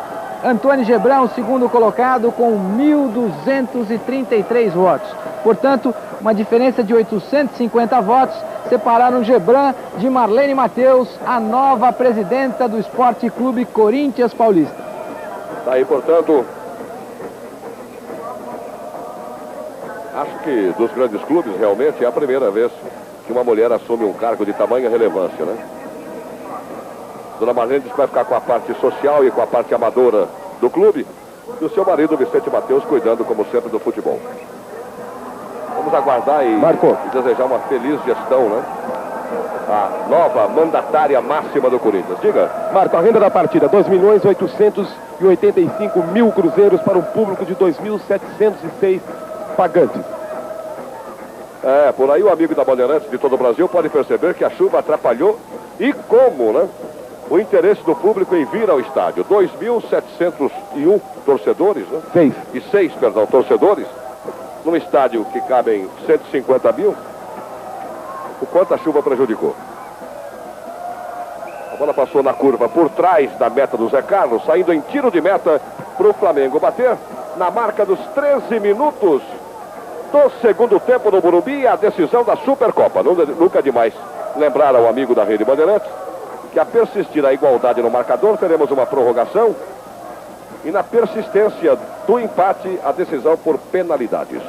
Antônio Gebrão, segundo colocado, com 1.233 votos. Portanto, uma diferença de 850 votos separaram Gebran de Marlene Matheus, a nova presidenta do Esporte Clube Corinthians Paulista. Tá aí, portanto... Acho que dos grandes clubes, realmente, é a primeira vez que uma mulher assume um cargo de tamanha relevância, né? Dona Marlene diz que vai ficar com a parte social e com a parte amadora do clube. E o seu marido, Vicente Matheus, cuidando, como sempre, do futebol. Vamos aguardar e desejar uma feliz gestão, né? A nova mandatária máxima do Corinthians. Diga. Marco, a renda da partida, 2.885.000 cruzeiros para um público de 2.706 pagantes. É, por aí o amigo da Bandeirantes de todo o Brasil pode perceber que a chuva atrapalhou e como, né? O interesse do público em vir ao estádio. 2.701 torcedores, né? Seis, torcedores, num estádio que cabem 150 mil. O quanto a chuva prejudicou. A bola passou na curva por trás da meta do Zé Carlos, saindo em tiro de meta para o Flamengo bater na marca dos 13 minutos do segundo tempo no Morumbi, a decisão da Supercopa. Nunca é demais lembrar ao amigo da Rede Bandeirantes que a persistir a igualdade no marcador, teremos uma prorrogação e na persistência do empate, a decisão por penalidades.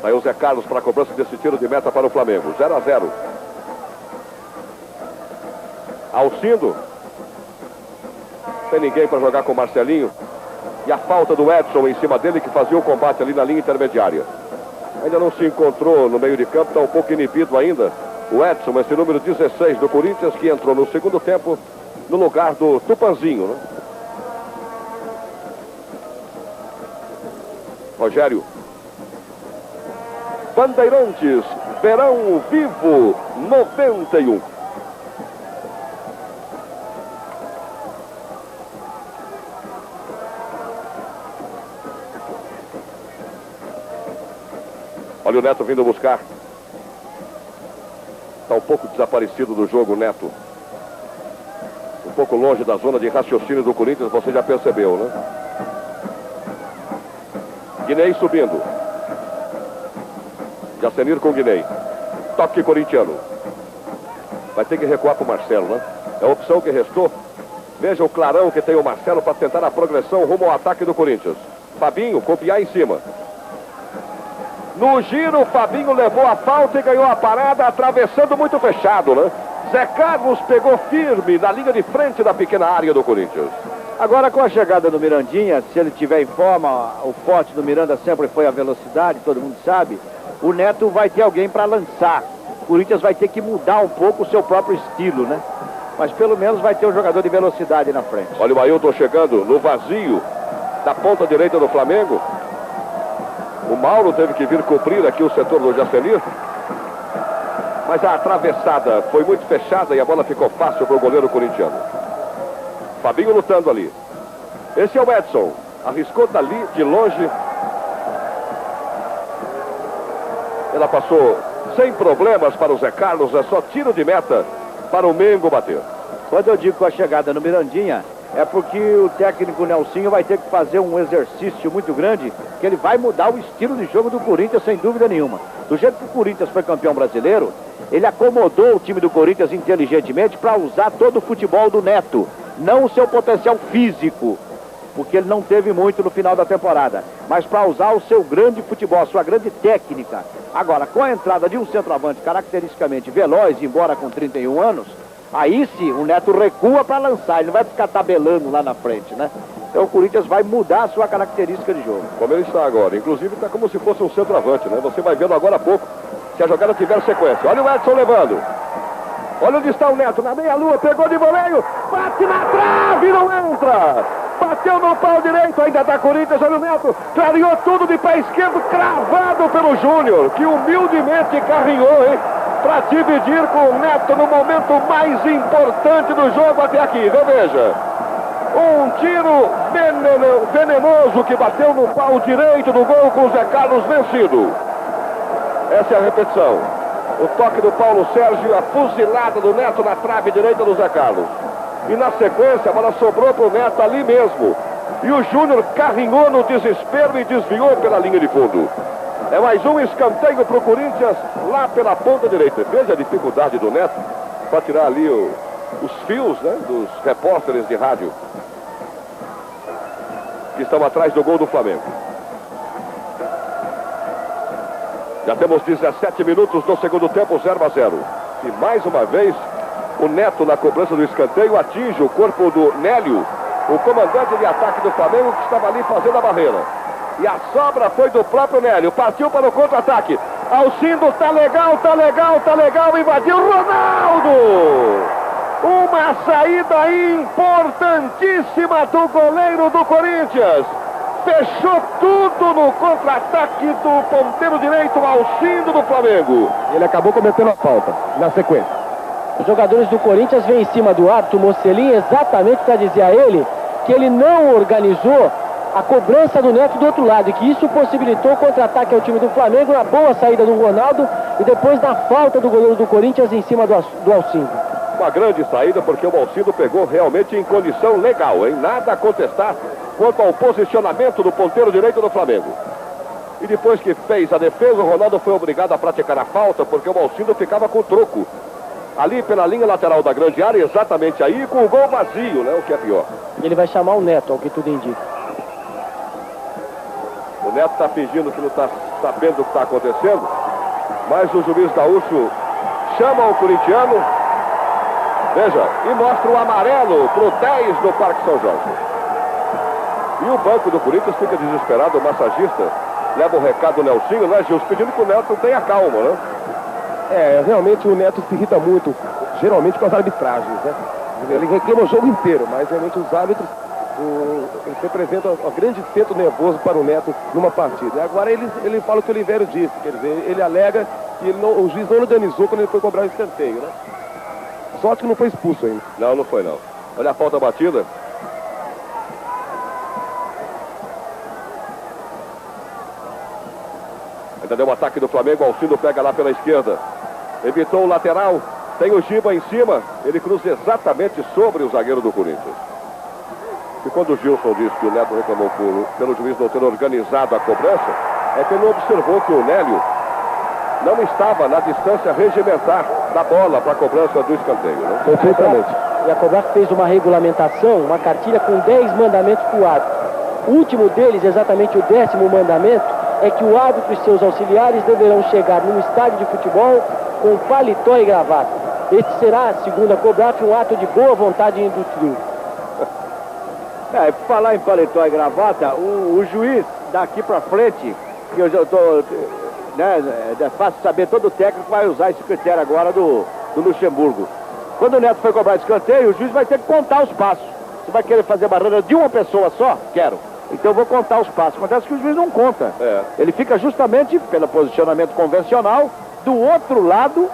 Aí o Zé Carlos para a cobrança desse tiro de meta para o Flamengo. 0-0. Alcindo. Sem ninguém para jogar com o Marcelinho. E a falta do Edson em cima dele, que fazia o combate ali na linha intermediária. Ainda não se encontrou no meio de campo, está um pouco inibido ainda O Edson, esse número 16 do Corinthians, que entrou no segundo tempo no lugar do Tupanzinho, né? Rogério. Bandeirantes, Verão Vivo 91. Olha o Neto vindo buscar. Está um pouco desaparecido do jogo, Neto. Um pouco longe da zona de raciocínio do Corinthians, você já percebeu, né? Guinei subindo. Jacenir com Guinei. Toque corintiano. Vai ter que recuar para o Marcelo, né? É a opção que restou. Veja o clarão que tem o Marcelo para tentar a progressão rumo ao ataque do Corinthians. Fabinho, copiar em cima. No giro, o Fabinho levou a falta e ganhou a parada, atravessando muito fechado, né? Zé Carlos pegou firme na linha de frente da pequena área do Corinthians. Agora, com a chegada do Mirandinha, se ele tiver em forma, o forte do Miranda sempre foi a velocidade, todo mundo sabe. O Neto vai ter alguém para lançar. O Corinthians vai ter que mudar um pouco o seu próprio estilo, né? Mas pelo menos vai ter um jogador de velocidade na frente. Olha o Ailton chegando no vazio da ponta direita do Flamengo. O Mauro teve que vir cobrir aqui o setor do Jacenir. Mas a atravessada foi muito fechada e a bola ficou fácil para o goleiro corintiano. Fabinho lutando ali. Esse é o Edson. Arriscou dali, de longe. Ela passou sem problemas para o Zé Carlos. É só tiro de meta para o Mengo bater. Quando eu digo com a chegada no Mirandinha, é porque o técnico Nelsinho vai ter que fazer um exercício muito grande, que ele vai mudar o estilo de jogo do Corinthians, sem dúvida nenhuma. Do jeito que o Corinthians foi campeão brasileiro, ele acomodou o time do Corinthians inteligentemente para usar todo o futebol do Neto, não o seu potencial físico, porque ele não teve muito no final da temporada, mas para usar o seu grande futebol, a sua grande técnica. Agora, com a entrada de um centroavante caracteristicamente veloz, embora com 31 anos, aí sim o Neto recua para lançar, ele não vai ficar tabelando lá na frente, né? Então o Corinthians vai mudar a sua característica de jogo. Como ele está agora, inclusive está como se fosse um centroavante, né? Você vai vendo agora há pouco, se a jogada tiver sequência. Olha o Edson levando. Olha onde está o Neto, na meia-lua, pegou de voleio, bate na trave, não entra! Bateu no pau direito, ainda está Corinthians, olha o Neto, clareou tudo de pé esquerdo, cravado pelo Júnior, que humildemente carrinhou, hein? Para dividir com o Neto no momento mais importante do jogo até aqui, veja. Um tiro venenoso que bateu no pau direito do gol com o Zé Carlos vencido. Essa é a repetição. O toque do Paulo Sérgio, a fuzilada do Neto na trave direita do Zé Carlos. E na sequência a bola sobrou para o Neto ali mesmo. E o Júnior carrinhou no desespero e desviou pela linha de fundo. É mais um escanteio para o Corinthians lá pela ponta direita. Veja a dificuldade do Neto para tirar ali os fios, né, dos repórteres de rádio que estão atrás do gol do Flamengo. Já temos 17 minutos do segundo tempo, 0-0. E mais uma vez o Neto na cobrança do escanteio atinge o corpo do Nélio, o comandante de ataque do Flamengo, que estava ali fazendo a barreira. E a sobra foi do próprio Nélio. Partiu para o contra-ataque. Alcindo, tá legal, invadiu Ronaldo. Uma saída importantíssima do goleiro do Corinthians. Fechou tudo no contra-ataque do ponteiro direito, Alcindo do Flamengo. Ele acabou cometendo a falta na sequência. Os jogadores do Corinthians vêm em cima do árbitro Mocelin exatamente para dizer a ele que ele não organizou a cobrança do Neto do outro lado, e que isso possibilitou o contra-ataque ao time do Flamengo, na boa saída do Ronaldo e depois da falta do goleiro do Corinthians em cima do Alcindo. Uma grande saída, porque o Alcindo pegou realmente em condição legal, hein? Nada a contestar quanto ao posicionamento do ponteiro direito do Flamengo. E depois que fez a defesa, o Ronaldo foi obrigado a praticar a falta, porque o Alcindo ficava com o troco ali pela linha lateral da grande área, exatamente aí, com o gol vazio, né? O que é pior. Ele vai chamar o Neto, ao que tudo indica. O Neto está fingindo que não está sabendo o que está acontecendo, mas o juiz gaúcho chama o corintiano, veja, e mostra o amarelo para o 10 do Parque São Jorge. E o banco do Corinthians fica desesperado, o massagista leva o recado do Nelsinho, né, Gilson, pedindo que o Neto tenha calma, né? Realmente o Neto se irrita muito, geralmente com as arbitragens, né? Ele reclama o jogo inteiro, mas realmente os árbitros representam um grande centro nervoso para o Neto numa partida. Agora ele fala o que o Olivério disse, quer dizer, ele alega que o juiz não organizou quando ele foi cobrar o escanteio, né? Sorte que não foi expulso ainda. Não foi não. Olha a falta batida. Ainda deu um ataque do Flamengo, Alcindo pega lá pela esquerda. Evitou o lateral, tem o Giba em cima, ele cruza exatamente sobre o zagueiro do Corinthians. E quando o Gilson disse que o Neto reclamou pelo juiz não ter organizado a cobrança, é que ele não observou que o Nélio não estava na distância regimentar da bola para a cobrança do escanteio, né? Perfeitamente. E a COBRAF fez uma regulamentação, uma cartilha com 10 mandamentos para o árbitro. O último deles, exatamente o 10º mandamento, é que o árbitro e seus auxiliares deverão chegar num estádio de futebol com paletó e gravata. Este será, segundo a COBRAF, um ato de boa vontade do trio. Falar em paletó e gravata, o juiz daqui para frente, que eu já estou... é fácil saber, todo técnico vai usar esse critério agora do Luxemburgo. Quando o Neto foi cobrar escanteio, o juiz vai ter que contar os passos. Você vai querer fazer barreira de uma pessoa só? Quero. Então eu vou contar os passos. Acontece que o juiz não conta. Ele fica justamente, pelo posicionamento convencional, do outro lado,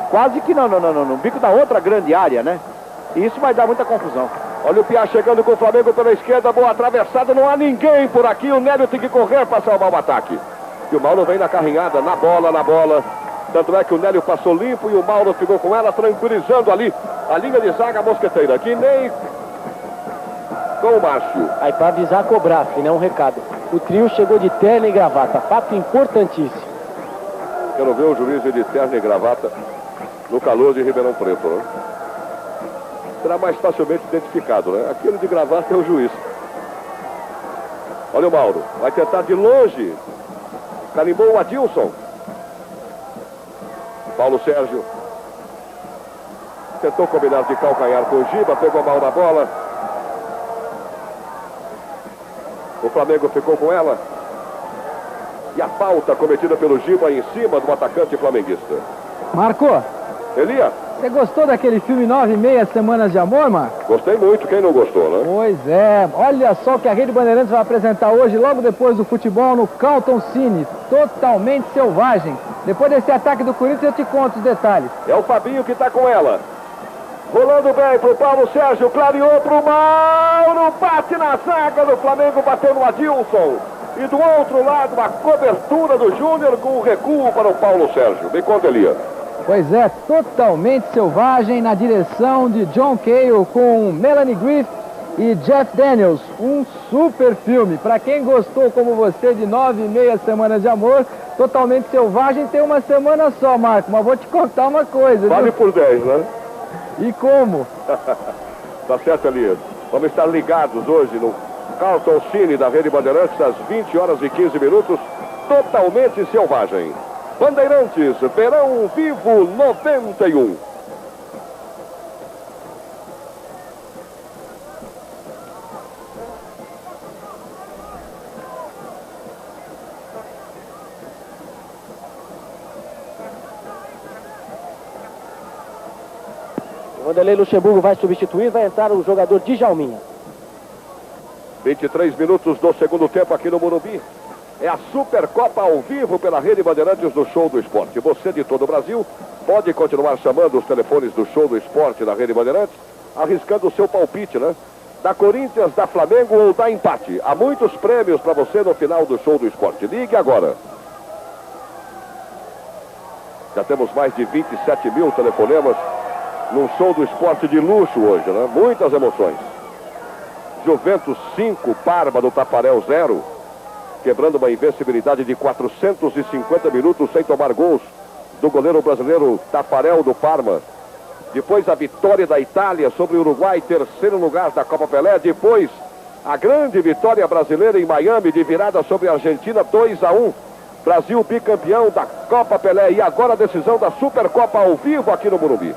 quase que no bico da outra grande área, né? E isso vai dar muita confusão. Olha o Piá chegando com o Flamengo pela esquerda, boa atravessada, não há ninguém por aqui, o Nélio tem que correr para salvar o ataque. E o Mauro vem na carrinhada, na bola. Tanto é que o Nélio passou limpo e o Mauro ficou com ela, tranquilizando ali a linha de zaga mosqueteira, que nem com o Márcio. Aí para avisar a COBRAF, né, um recado. O trio chegou de terno e gravata, fato importantíssimo. Quero ver o juiz de terno e gravata no calor de Ribeirão Preto, né? Será mais facilmente identificado, né? Aquele de gravata é o juiz. Olha o Mauro, vai tentar de longe. Carimbou o Adilson. Paulo Sérgio tentou combinar de calcanhar com o Giba, pegou mal na bola. O Flamengo ficou com ela. E a falta cometida pelo Giba em cima do atacante flamenguista. Marco, Elia, você gostou daquele filme 9,5 Semanas de Amor, Marco? gostei muito, quem não gostou, né? Pois é, olha só o que a Rede Bandeirantes vai apresentar hoje, logo depois do futebol, no Carlton Cine, Totalmente Selvagem. Depois desse ataque do Corinthians eu te conto os detalhes. É o Fabinho que está com ela. Rolando bem pro Paulo Sérgio, clareou pro Mauro, bate na zaga do Flamengo, bateu no Adilson. E do outro lado, a cobertura do Júnior com o recuo para o Paulo Sérgio. Me conta, Elia. Pois é, Totalmente Selvagem, na direção de John Cale, com Melanie Griffith e Jeff Daniels. Um super filme. Para quem gostou, como você, de 9,5 Semanas de Amor, Totalmente Selvagem tem uma semana só, Marco. Mas vou te contar uma coisa. Vale viu? por 10, né? E como? Tá certo, Elias. Vamos estar ligados hoje no Carlton Cine da Rede Bandeirantes às 20 horas e 15 minutos. Totalmente Selvagem. Bandeirantes, Verão Vivo 91. O Vanderlei Luxemburgo vai substituir, vai entrar o jogador Djalminha. 23 minutos do segundo tempo aqui no Morumbi. É a Supercopa ao vivo pela Rede Bandeirantes do Show do Esporte. Você de todo o Brasil pode continuar chamando os telefones do Show do Esporte da Rede Bandeirantes, arriscando o seu palpite, né? Da Corinthians, da Flamengo ou da empate. Há muitos prêmios para você no final do Show do Esporte. Ligue agora. Já temos mais de 27 mil telefonemas num Show do Esporte de luxo hoje, né? Muitas emoções. Juventus 5, Parma do Tafarel 0. Quebrando uma invencibilidade de 450 minutos sem tomar gols do goleiro brasileiro Tafarel do Parma. Depois a vitória da Itália sobre o Uruguai, terceiro lugar da Copa Pelé. Depois a grande vitória brasileira em Miami de virada sobre a Argentina, 2-1. Brasil bicampeão da Copa Pelé. E agora a decisão da Supercopa ao vivo aqui no Morumbi.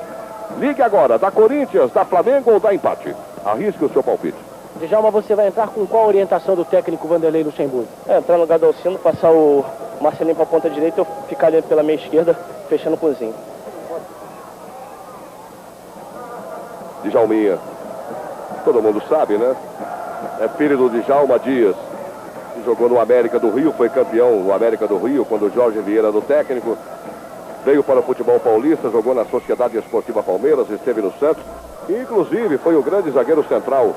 Ligue agora, da Corinthians, da Flamengo ou da empate. Arrisque o seu palpite. Djalma, você vai entrar com qual orientação do técnico Vanderlei Luxemburgo? Entrar no lugar do Alcindo, passar o Marcelinho para a ponta direita, eu ficar ali pela meia esquerda fechando com o Zinho. Djalminha. Todo mundo sabe, né? É filho do Djalma Dias, que jogou no América do Rio, foi campeão no América do Rio, quando o Jorge Vieira era o técnico. Veio para o futebol paulista, jogou na Sociedade Esportiva Palmeiras, esteve no Santos. E, inclusive, foi o grande zagueiro central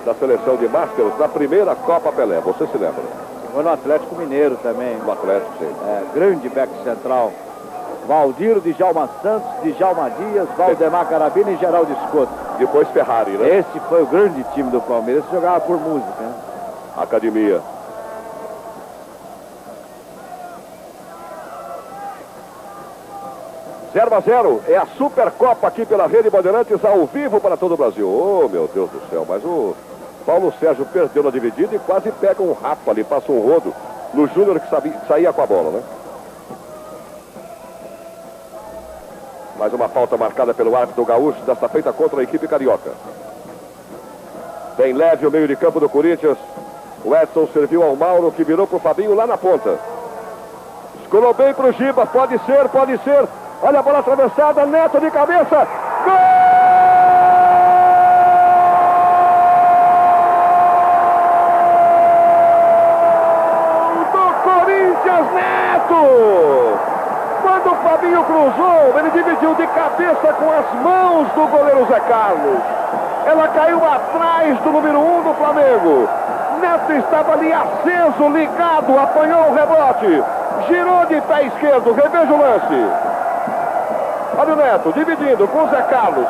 da seleção de Masters na primeira Copa Pelé. Você se lembra? Foi no Atlético Mineiro também. No Atlético, sim. Grande back central. Valdir, Djalma Santos, Djalma Dias, Valdemar Carabina e Geraldo Escoto. Depois Ferrari, né? Esse foi o grande time do Palmeiras. Esse jogava por música, né? Academia. Zero a 0, é a Supercopa aqui pela Rede Bandeirantes ao vivo para todo o Brasil. Oh, meu Deus do céu, mas o Paulo Sérgio perdeu na dividida e quase pega um rapa ali, passa um rodo no Júnior que saía com a bola, né? Mais uma falta marcada pelo árbitro gaúcho, desta feita contra a equipe carioca. Bem leve o meio de campo do Corinthians. O Edson serviu ao Mauro, que virou para o Fabinho lá na ponta. Escolou bem para o Giba, pode ser, pode ser. Olha a bola atravessada, Neto de cabeça. Gol do Corinthians, Neto! Quando o Fabinho cruzou, ele dividiu de cabeça com as mãos do goleiro Zé Carlos. Ela caiu atrás do número 1 do Flamengo. Neto estava ali aceso, ligado, apanhou o rebote. Girou de pé esquerdo, reveja o lance. Olha o Neto, dividindo com o Zé Carlos,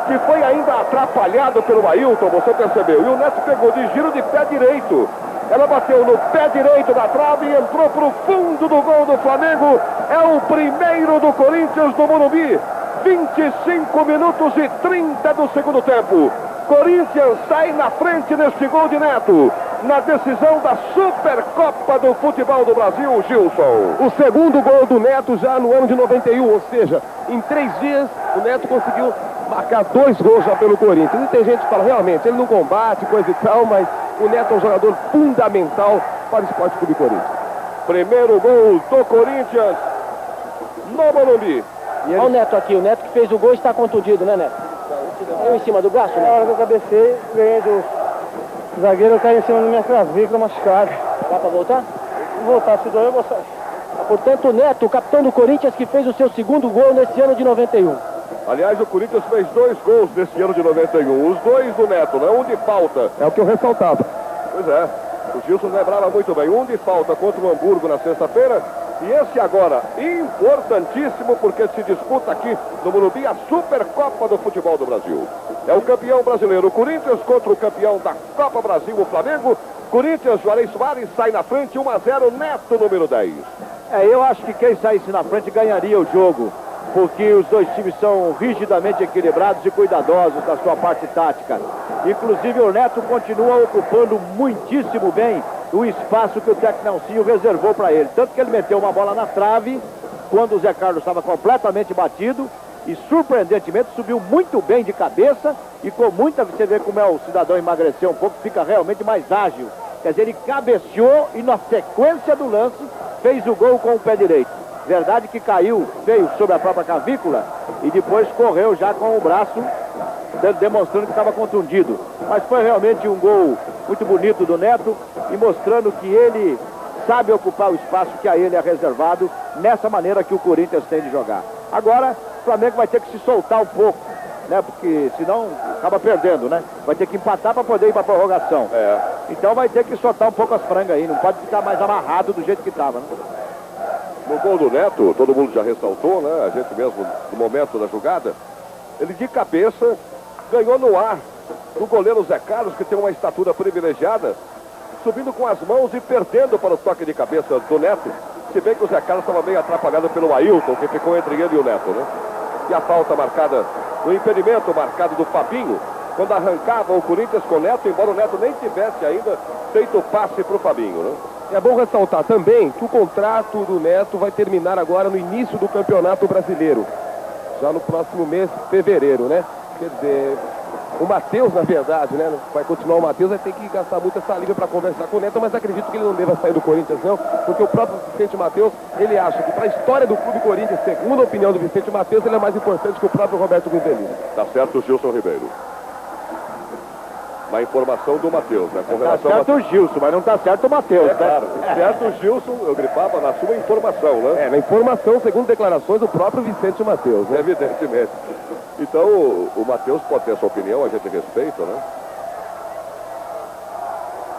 que foi ainda atrapalhado pelo Ailton, você percebeu. E o Neto pegou de giro de pé direito. Ela bateu no pé direito da trave e entrou para o fundo do gol do Flamengo. É o primeiro do Corinthians no Morumbi. 25 minutos e 30 do segundo tempo. Corinthians sai na frente neste gol de Neto, na decisão da Supercopa do Futebol do Brasil, Gilson. O segundo gol do Neto já no ano de 91, ou seja, em 3 dias o Neto conseguiu marcar 2 gols já pelo Corinthians. E tem gente que fala, realmente, ele não combate, coisa e tal, mas o Neto é um jogador fundamental para o Esporte Clube Corinthians. Primeiro gol do Corinthians no Morumbi. Olha o Neto aqui, o Neto que fez o gol está contundido, né, Neto? Caiu em cima do braço, né? Na hora que eu cabecei, ganhei do zagueiro, eu caí em cima da minha clavícula machucada. Dá pra voltar? Vou voltar, se doer eu vou sair. Portanto, o Neto, o capitão do Corinthians, que fez o seu segundo gol nesse ano de 91. Aliás, o Corinthians fez 2 gols nesse ano de 91. Os 2 do Neto, né? Um de falta. É o que eu ressaltava. Pois é. O Gilson lembrava muito bem. Um de falta contra o Hamburgo na sexta-feira. E esse agora, importantíssimo, porque se disputa aqui no Morumbi a Supercopa do Futebol do Brasil. É o campeão brasileiro, o Corinthians, contra o campeão da Copa Brasil, o Flamengo. Corinthians, Juarez Soares sai na frente, 1 a 0, Neto, número 10. Eu acho que quem saísse na frente ganharia o jogo, porque os dois times são rigidamente equilibrados e cuidadosos da sua parte tática. Inclusive o Neto continua ocupando muitíssimo bem o espaço que o técnico Nelsinho reservou para ele. Tanto que ele meteu uma bola na trave, quando o Zé Carlos estava completamente batido, e surpreendentemente subiu muito bem de cabeça, e com muita, você vê como o cidadão emagreceu um pouco, fica realmente mais ágil. Quer dizer, ele cabeceou e na sequência do lance fez o gol com o pé direito. Verdade que caiu feio sobre a própria clavícula e depois correu já com o braço, demonstrando que estava contundido. Mas foi realmente um gol muito bonito do Neto e mostrando que ele sabe ocupar o espaço que a ele é reservado nessa maneira que o Corinthians tem de jogar. Agora, o Flamengo vai ter que se soltar um pouco, né? Porque senão acaba perdendo, né? Vai ter que empatar para poder ir para a prorrogação. Então vai ter que soltar um pouco as frangas aí, não pode ficar mais amarrado do jeito que estava, né? No gol do Neto, todo mundo já ressaltou, né? A gente mesmo, no momento da jogada, ele de cabeça ganhou no ar do goleiro Zé Carlos, que tem uma estatura privilegiada, subindo com as mãos e perdendo para o toque de cabeça do Neto. Se bem que o Zé Carlos estava meio atrapalhado pelo Ailton, que ficou entre ele e o Neto, né? E a falta marcada, o impedimento marcado do Fabinho, quando arrancava o Corinthians com o Neto, embora o Neto nem tivesse ainda feito o passe para o Fabinho, né? É bom ressaltar também que o contrato do Neto vai terminar agora no início do Campeonato Brasileiro. Já no próximo mês, fevereiro, né? Quer dizer, O Matheus, na verdade, né? Vai continuar o Matheus, vai ter que gastar muita saliva para conversar com o Neto, mas acredito que ele não deva sair do Corinthians, não, porque o próprio Vicente Matheus, ele acha que para a história do Clube Corinthians, segundo a opinião do Vicente Matheus, ele é mais importante que o próprio Roberto Rivelino. Tá certo o Gilson Ribeiro. Na informação do Matheus, né? Com relação tá certo o Gilson, mas não tá certo o Matheus, né? Claro, certo o Gilson, eu gripava na sua informação, né? Na informação, segundo declarações do próprio Vicente Matheus, né? Evidentemente. Então, o Matheus pode ter a sua opinião, a gente respeita, né?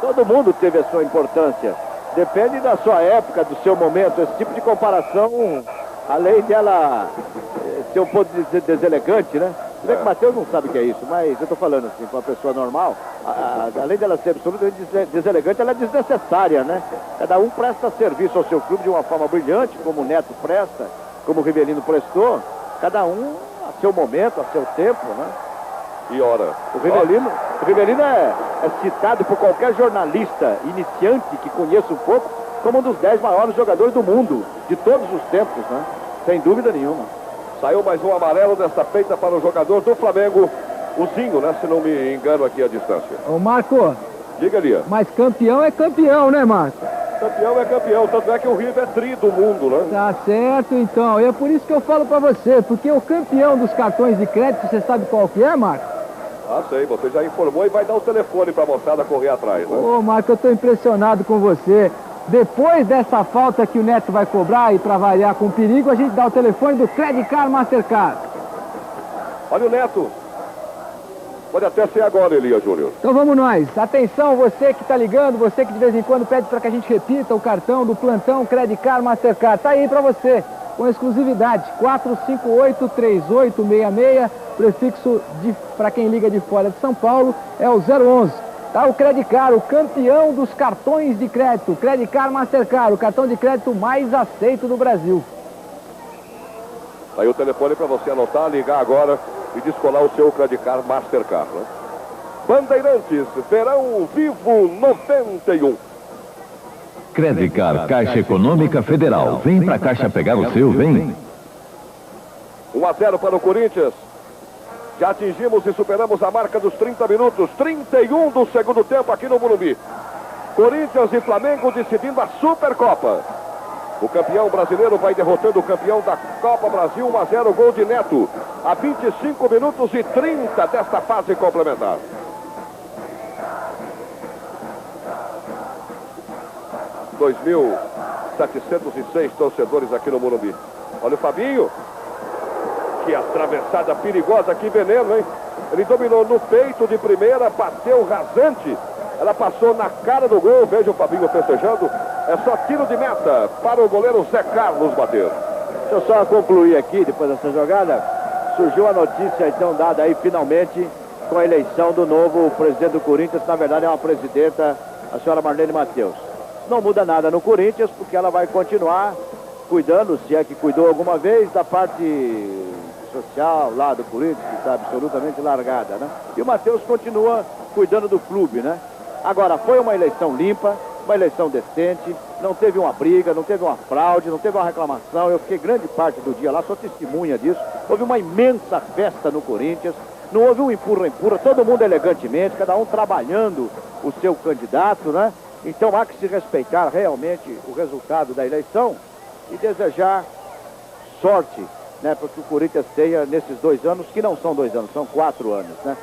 Todo mundo teve a sua importância. Depende da sua época, do seu momento. Esse tipo de comparação, além dela ser um pouco deselegante, né? Você vê que o Matheus não sabe o que é isso, mas eu estou falando assim, para uma pessoa normal, além dela ser absolutamente deselegante, ela é desnecessária, né? Cada um presta serviço ao seu clube de uma forma brilhante, como o Neto presta, como o Rivelino prestou, cada um a seu momento, a seu tempo, né? E ora, o Rivelino é citado por qualquer jornalista iniciante que conheça um pouco como um dos 10 maiores jogadores do mundo, de todos os tempos, né? Sem dúvida nenhuma. Saiu mais um amarelo desta feita para o jogador do Flamengo, o Zinho, né? Se não me engano aqui a distância. Ô Marco, diga ali. Mas campeão é campeão, né, Marco? Campeão é campeão, tanto é que o River é tri do mundo, né? Tá certo, então. E é por isso que eu falo pra você, porque o campeão dos cartões de crédito, você sabe qual que é, Marco? Ah, sei, você já informou e vai dar o telefone pra moçada correr atrás, né? Ô, Marco, eu tô impressionado com você. Depois dessa falta que o Neto vai cobrar e pra variar com perigo, a gente dá o telefone do Credit Card Mastercard. Olha o Neto. Pode até ser agora, Elias Júnior. Então vamos nós. Atenção, você que tá ligando, você que de vez em quando pede para que a gente repita o cartão do plantão Credit Card Mastercard. Tá aí para você, com exclusividade. 458-3866, prefixo para quem liga de fora de São Paulo é o 011. Tá o Credit Card, o campeão dos cartões de crédito. Credit Card Mastercard, o cartão de crédito mais aceito do Brasil. Tá aí o telefone para você anotar, ligar agora e descolar o seu Credit Card Mastercard, né? Bandeirantes, Verão Vivo 91. Credit Card, Caixa Econômica Federal. Vem pra Caixa pegar o seu, vem. 1-0 para o Corinthians. Já atingimos e superamos a marca dos 30 minutos. 31 do segundo tempo aqui no Morumbi. Corinthians e Flamengo decidindo a Supercopa. O campeão brasileiro vai derrotando o campeão da Copa Brasil, 1-0, gol de Neto. A 25 minutos e 30 desta fase complementar. Dois 2.706 torcedores aqui no Morumbi. Olha o Fabinho. Que atravessada perigosa, que veneno, hein? Ele dominou no peito de primeira, bateu rasante. Ela passou na cara do gol, veja o Fabinho festejando. É só tiro de meta para o goleiro Zé Carlos bater. Deixa eu só concluir aqui, depois dessa jogada. Surgiu a notícia então dada aí finalmente com a eleição do novo presidente do Corinthians. Na verdade é uma presidenta, a senhora Marlene Matheus. Não muda nada no Corinthians, porque ela vai continuar cuidando, se é que cuidou alguma vez, da parte social lá do Corinthians, que está absolutamente largada, né? E o Matheus continua cuidando do clube, né? Agora, foi uma eleição limpa, uma eleição decente, não teve uma briga, não teve uma fraude, não teve uma reclamação. Eu fiquei grande parte do dia lá, sou testemunha disso. Houve uma imensa festa no Corinthians, não houve um empurra-empurra, todo mundo elegantemente, cada um trabalhando o seu candidato, né? Então há que se respeitar realmente o resultado da eleição e desejar sorte, né, para que o Corinthians tenha nesses 2 anos, que não são 2 anos, são 4 anos, né?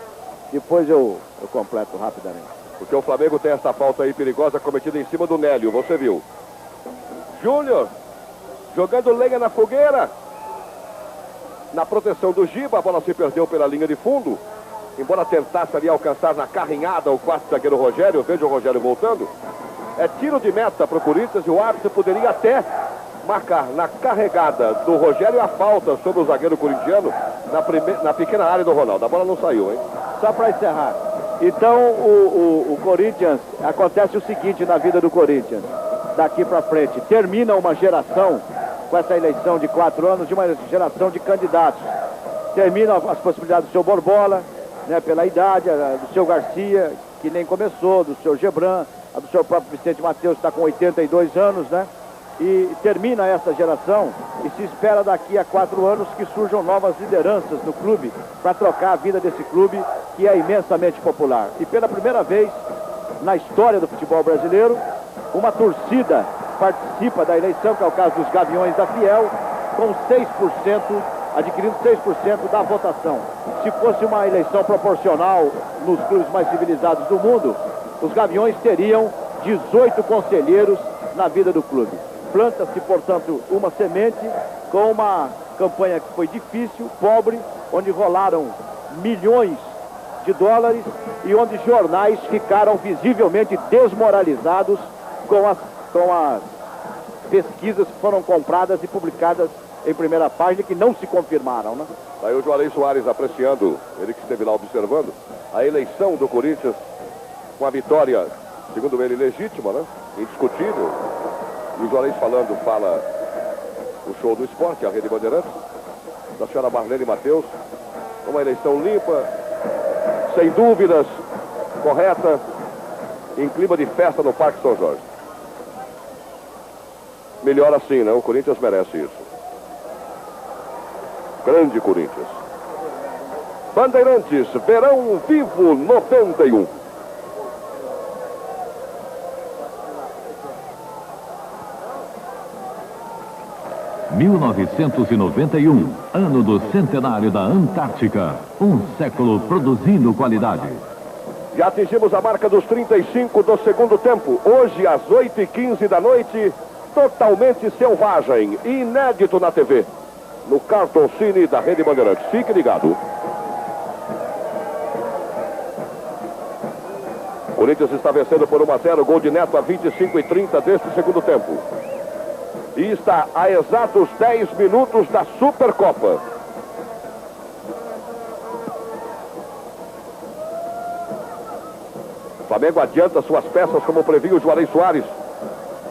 Depois eu completo rapidamente. Porque o Flamengo tem essa falta aí perigosa cometida em cima do Nélio, você viu. Júnior, jogando lenha na fogueira. Na proteção do Giba, a bola se perdeu pela linha de fundo. Embora tentasse ali alcançar na carrinhada o quarto zagueiro Rogério, veja o Rogério voltando. É tiro de meta para o Corinthians e o árbitro poderia até marcar na carregada do Rogério a falta sobre o zagueiro corintiano na pequena área do Ronaldo. A bola não saiu, hein? Só para encerrar. Então o Corinthians, acontece o seguinte na vida do Corinthians, daqui para frente, termina uma geração com essa eleição de 4 anos, de uma geração de candidatos. Termina as possibilidades do seu Borbola, né, pela idade, do seu Garcia, que nem começou, do seu Gebran, a do seu próprio Vicente Matheus, que está com 82 anos, né? e termina essa geração e se espera daqui a 4 anos que surjam novas lideranças no clube para trocar a vida desse clube que é imensamente popular. E pela primeira vez na história do futebol brasileiro, uma torcida participa da eleição, que é o caso dos Gaviões da Fiel, com 6%, adquirindo 6% da votação. Se fosse uma eleição proporcional nos clubes mais civilizados do mundo, os Gaviões teriam 18 conselheiros na vida do clube. Planta-se, portanto, uma semente com uma campanha que foi difícil, pobre, onde rolaram milhões de dólares e onde jornais ficaram visivelmente desmoralizados com as pesquisas que foram compradas e publicadas em primeira página, que não se confirmaram, né? Aí o Juarez Soares apreciando, ele que esteve lá observando, a eleição do Corinthians com a vitória, segundo ele, legítima, né? Indiscutível. E o Juarez fala o show do esporte, a Rede Bandeirantes, da senhora Marlene Matheus. Uma eleição limpa, sem dúvidas, correta, em clima de festa no Parque São Jorge. Melhor assim, né? O Corinthians merece isso. Grande Corinthians. Bandeirantes, Verão Vivo 91. Em 1991, ano do centenário da Antártica. Um século produzindo qualidade. Já atingimos a marca dos 35 do segundo tempo. Hoje, às 8h15 da noite, totalmente selvagem, inédito na TV. No Carlton Cine da Rede Bandeirantes. Fique ligado. Corinthians está vencendo por 1-0. Gol de Neto a 25h30 deste segundo tempo. E está a exatos 10 minutos da Supercopa. O Flamengo adianta suas peças, como previu o Juarez Soares.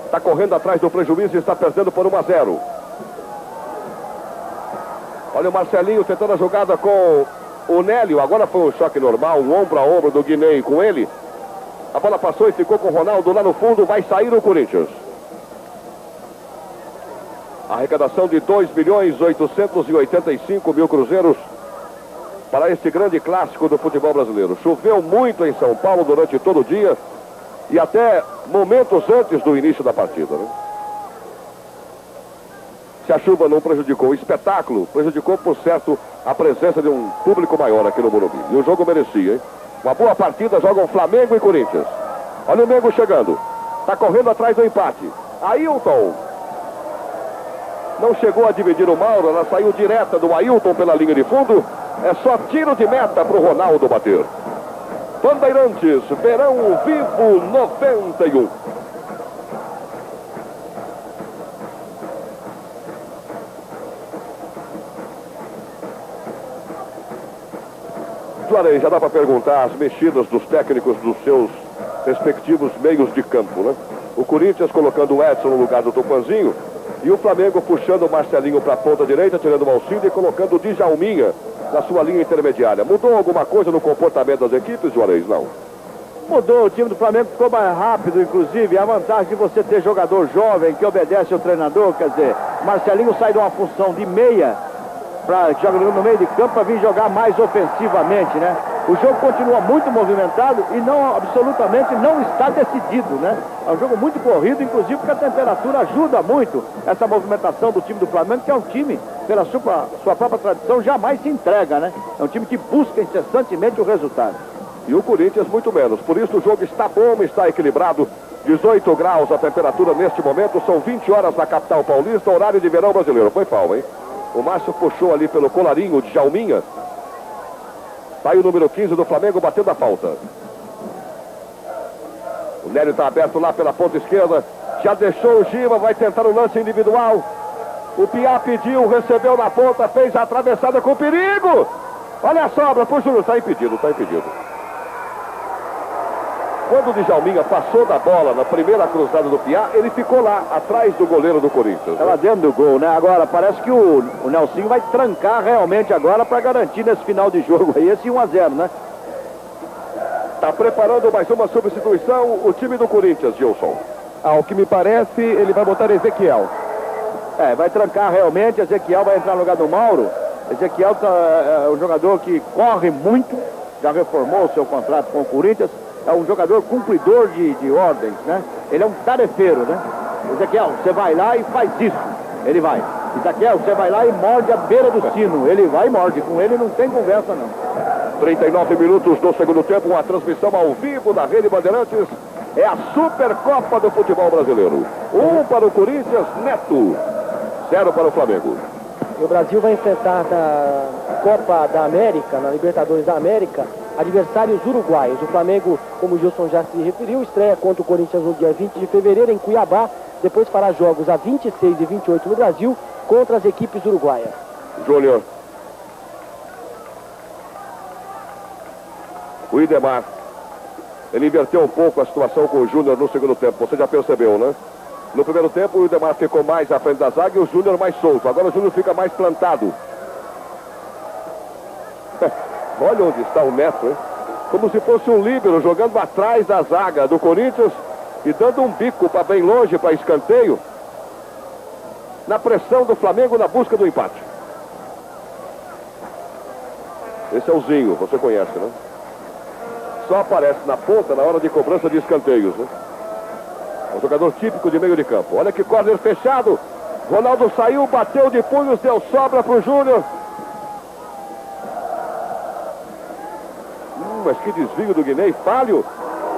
Está correndo atrás do prejuízo e está perdendo por 1-0. Olha o Marcelinho tentando a jogada com o Nélio. Agora foi um choque normal, um ombro a ombro do Guinei com ele. A bola passou e ficou com o Ronaldo lá no fundo. Vai sair o Corinthians. Arrecadação de 2.885.000 cruzeiros para este grande clássico do futebol brasileiro. Choveu muito em São Paulo durante todo o dia e até momentos antes do início da partida, né? Se a chuva não prejudicou o espetáculo, prejudicou, por certo, a presença de um público maior aqui no Morumbi. E o jogo merecia, hein? Uma boa partida, jogam Flamengo e Corinthians. Olha o Mengo chegando. Está correndo atrás do empate. Ailton. Não chegou a dividir o Mauro, ela saiu direta do Ailton pela linha de fundo. É só tiro de meta para o Ronaldo bater. Bandeirantes, Verão Vivo 91. Juarez, já dá para perguntar as mexidas dos técnicos dos seus respectivos meios de campo, né? O Corinthians colocando o Edson no lugar do Tupanzinho e o Flamengo puxando o Marcelinho para a ponta direita, tirando o Alcide e colocando o Djalminha na sua linha intermediária. Mudou alguma coisa no comportamento das equipes, Juarez? Não. Mudou, o time do Flamengo ficou mais rápido, inclusive. A vantagem de você ter jogador jovem que obedece ao treinador, quer dizer, Marcelinho sai de uma função de meia para jogar no meio de campo para vir jogar mais ofensivamente, né? O jogo continua muito movimentado e absolutamente não está decidido, né? É um jogo muito corrido, inclusive porque a temperatura ajuda muito essa movimentação do time do Flamengo, que é um time, pela sua própria tradição, jamais se entrega, né? É um time que busca incessantemente o resultado. E o Corinthians muito menos. Por isso o jogo está bom, está equilibrado. 18 graus a temperatura neste momento. São 20 horas na capital paulista, horário de verão brasileiro. Foi falta, hein? O Márcio puxou ali pelo colarinho de Djalminha. Tá aí o número 15 do Flamengo batendo a falta. O Nélio está aberto lá pela ponta esquerda. Já deixou o Giva, vai tentar o lance individual. O Piá pediu, recebeu na ponta, fez a atravessada com perigo. Olha a sobra pro Júnior, está impedido, está impedido. Quando o Djalminha passou da bola na primeira cruzada do Piá, ele ficou lá, atrás do goleiro do Corinthians. Estava dentro do gol, né? Agora, parece que o Nelsinho vai trancar realmente agora para garantir nesse final de jogo aí, esse 1-0, né? Está preparando mais uma substituição o time do Corinthians, Gilson. Ao que me parece, ele vai botar Ezequiel. Vai trancar realmente. Ezequiel vai entrar no lugar do Mauro. Ezequiel é um jogador que corre muito, já reformou o seu contrato com o Corinthians. É um jogador cumpridor de ordens, né? Ele é um tarefeiro, né? Ezequiel, você vai lá e faz isso. Ele vai. Ezequiel, você vai lá e morde a beira do sino. Ele vai e morde. Com ele não tem conversa, não. 39 minutos do segundo tempo, uma transmissão ao vivo da Rede Bandeirantes. É a Supercopa do Futebol Brasileiro. 1 para o Corinthians, Neto. 0 para o Flamengo. E o Brasil vai enfrentar na Copa da América, na Libertadores da América, adversários uruguaios. O Flamengo, como o Gilson já se referiu, estreia contra o Corinthians no dia 20 de fevereiro em Cuiabá. Depois fará jogos a 26 e 28 no Brasil contra as equipes uruguaias. Júnior. O Idemar. Ele inverteu um pouco a situação com o Júnior no segundo tempo. Você já percebeu, né? No primeiro tempo, o Idemar ficou mais à frente da zaga e o Júnior mais solto. Agora o Júnior fica mais plantado. Olha onde está o Neto, hein? Como se fosse um líbero jogando atrás da zaga do Corinthians e dando um bico para bem longe, para escanteio. Na pressão do Flamengo, na busca do empate. Esse é o Zinho, você conhece, né? Só aparece na ponta na hora de cobrança de escanteios, né? É um jogador típico de meio de campo. Olha que córner fechado. Ronaldo saiu, bateu de punhos, deu sobra para o Júnior. Mas que desvio do Guinei, falho.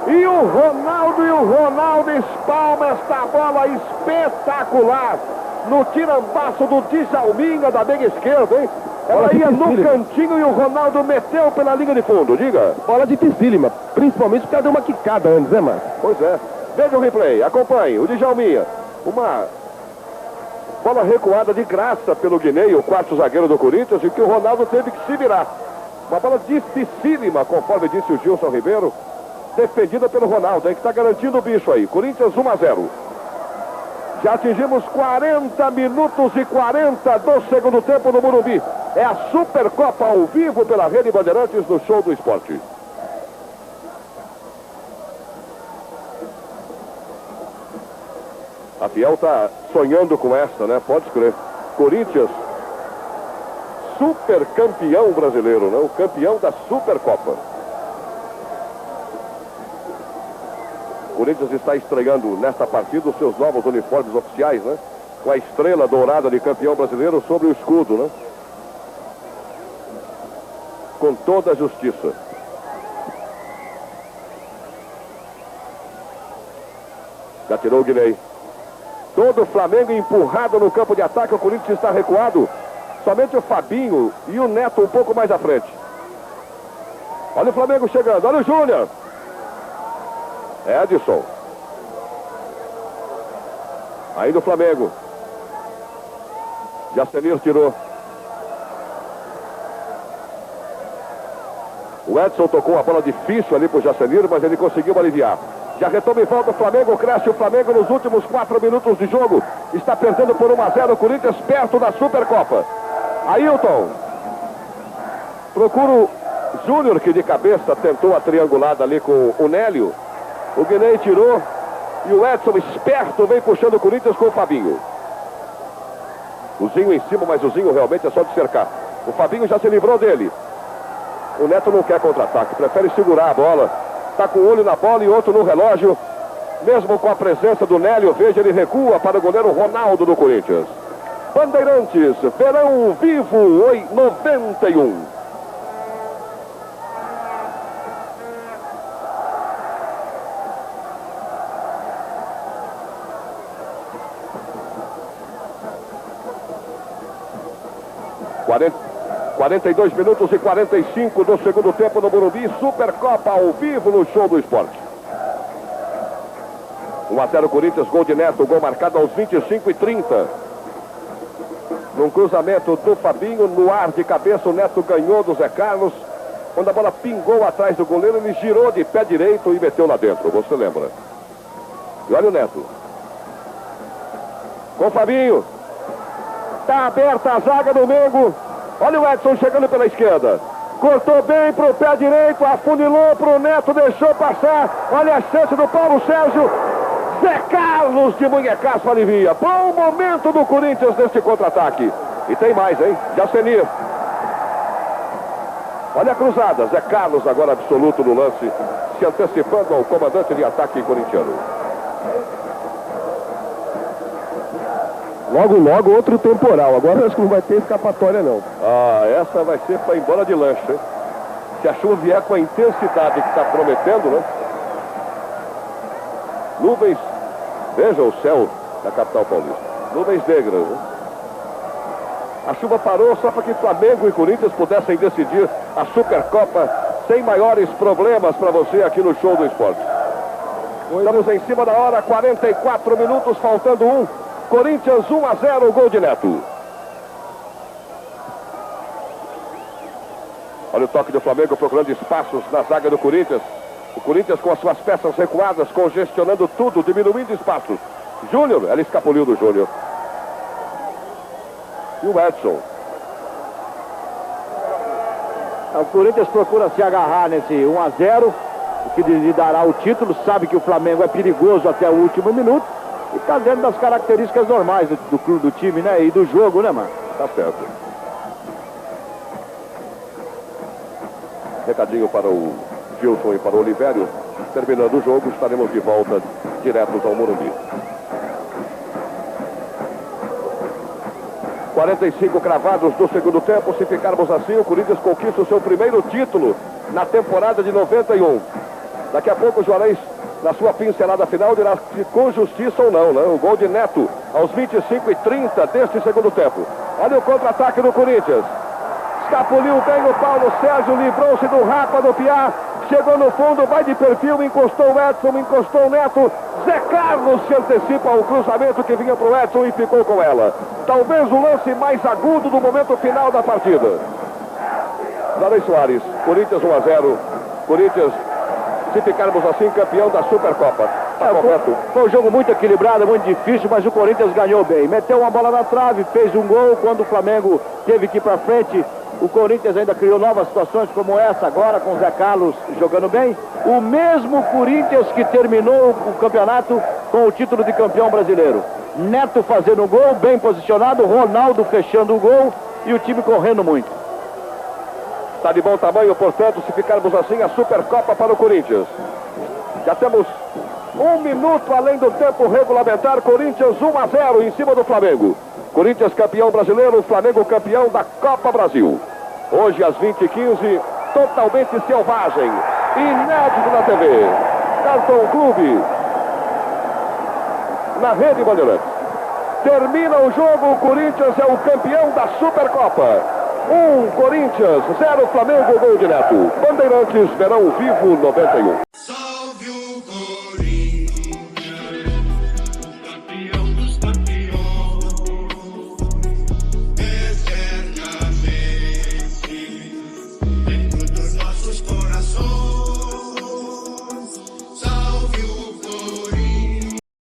E o Ronaldo espalma esta bola espetacular no tirambaço do Djalminha da meia esquerda, hein? Ela ia no cantinho e o Ronaldo meteu pela linha de fundo, diga. Bola dificílima, principalmente porque ela deu uma quicada antes, né, Marcos? Pois é. Veja o replay, acompanhe. O Djalminha, uma bola recuada de graça pelo Guinei, o quarto zagueiro do Corinthians, e que o Ronaldo teve que se virar. Uma bola dificílima, conforme disse o Gilson Ribeiro, defendida pelo Ronaldo, que está garantindo o bicho aí. Corinthians 1-0. Já atingimos 40 minutos e 40 do segundo tempo no Morumbi. É a Supercopa ao vivo pela Rede Bandeirantes no Show do Esporte. A Fiel está sonhando com esta, né? Pode crer. Corinthians, super campeão brasileiro, né? O campeão da Supercopa. O Corinthians está estreando nesta partida os seus novos uniformes oficiais, né? Com a estrela dourada de campeão brasileiro sobre o escudo, né? Com toda a justiça. Já tirou o Guinei. Todo o Flamengo empurrado no campo de ataque. O Corinthians está recuado. Somente o Fabinho e o Neto um pouco mais à frente. Olha o Flamengo chegando. Olha o Júnior. Edson. Ainda o Flamengo. Jacenir tirou. O Edson tocou a bola difícil ali para o Jacenir, mas ele conseguiu aliviar. Já retoma em volta o Flamengo, cresce o Flamengo nos últimos 4 minutos de jogo. Está perdendo por 1-0 o Corinthians, perto da Supercopa. Ailton. Procura o Júnior, que de cabeça tentou a triangulada ali com o Nélio. O Guinei tirou. E o Edson, esperto, vem puxando o Corinthians com o Fabinho. O Zinho em cima, mas o Zinho realmente é só de cercar. O Fabinho já se livrou dele. O Neto não quer contra-ataque, prefere segurar a bola. Está com um olho na bola e outro no relógio. Mesmo com a presença do Nélio, veja, ele recua para o goleiro Ronaldo do Corinthians. Bandeirantes, verão vivo, 91. Quarenta 42 minutos e 45 do segundo tempo no Morumbi. Supercopa ao vivo no Show do Esporte. 1-0 Corinthians, gol de Neto, gol marcado aos 25 e 30. Num cruzamento do Fabinho, no ar de cabeça, o Neto ganhou do Zé Carlos. Quando a bola pingou atrás do goleiro, ele girou de pé direito e meteu lá dentro, você lembra? E olha o Neto. Com o Fabinho. Está aberta a zaga do Mengo. Olha o Edson chegando pela esquerda. Cortou bem para o pé direito, afunilou para o Neto, deixou passar. Olha a chance do Paulo Sérgio. Zé Carlos de munhecaço alivia. Bom momento do Corinthians neste contra-ataque. E tem mais, hein? Jacenir. Olha a cruzada. Zé Carlos agora absoluto no lance, se antecipando ao comandante de ataque corintiano. Logo outro temporal. Agora acho que não vai ter escapatória, não. Essa vai ser para ir embora de lanche, hein? Se a chuva vier com a intensidade que está prometendo, né? Nuvens, veja o céu da capital paulista. Nuvens negras, né? A chuva parou só para que Flamengo e Corinthians pudessem decidir a Supercopa sem maiores problemas para você aqui no Show do Esporte. Estamos em cima da hora, 44 minutos, faltando 1. Corinthians 1-0, gol de Neto. Olha o toque do Flamengo procurando espaços na zaga do Corinthians. O Corinthians com as suas peças recuadas, congestionando tudo, diminuindo espaços. Júnior, ela escapuliu do Júnior. E o Edson. O Corinthians procura se agarrar nesse 1-0, o que lhe dará o título. Sabe que o Flamengo é perigoso até o último minuto. E está dentro das características normais do time, né? E do jogo, né, mano? Tá certo. Recadinho para o Gilson e para o Olivério. Terminando o jogo, estaremos de volta diretos ao Morumbi. 45 cravados do segundo tempo. Se ficarmos assim, o Corinthians conquista o seu primeiro título na temporada de 91. Daqui a pouco o Juarez, na sua pincelada final, dirá se com justiça ou não, né? O gol de Neto aos 25:30 deste segundo tempo. Olha o contra-ataque do Corinthians. Escapuliu bem o Paulo Sérgio, livrou-se do Rapa do Piá. Chegou no fundo, vai de perfil, encostou o Edson, encostou o Neto. Zé Carlos se antecipa ao cruzamento que vinha para o Edson e ficou com ela. Talvez o lance mais agudo do momento final da partida. Juarez Soares, Corinthians 1-0. Corinthians, se ficarmos assim, campeão da Supercopa. Tá correto? Foi um jogo muito equilibrado, muito difícil, mas o Corinthians ganhou bem. Meteu uma bola na trave, fez um gol. Quando o Flamengo teve que ir para frente, o Corinthians ainda criou novas situações como essa agora, com o Zé Carlos jogando bem. O mesmo Corinthians que terminou o campeonato com o título de campeão brasileiro. Neto fazendo o gol, bem posicionado, Ronaldo fechando o gol e o time correndo muito. Está de bom tamanho, portanto, se ficarmos assim, a Supercopa para o Corinthians. Já temos 1 minuto além do tempo regulamentar. Corinthians 1-0 em cima do Flamengo. Corinthians campeão brasileiro, Flamengo campeão da Copa Brasil. Hoje às 20h15, totalmente selvagem, inédito na TV. Cartão Clube, na Rede Bandeirantes. Termina o jogo, o Corinthians é o campeão da Supercopa. 1 Corinthians, 0 Flamengo, gol de Neto. Bandeirantes, Verão Vivo 91.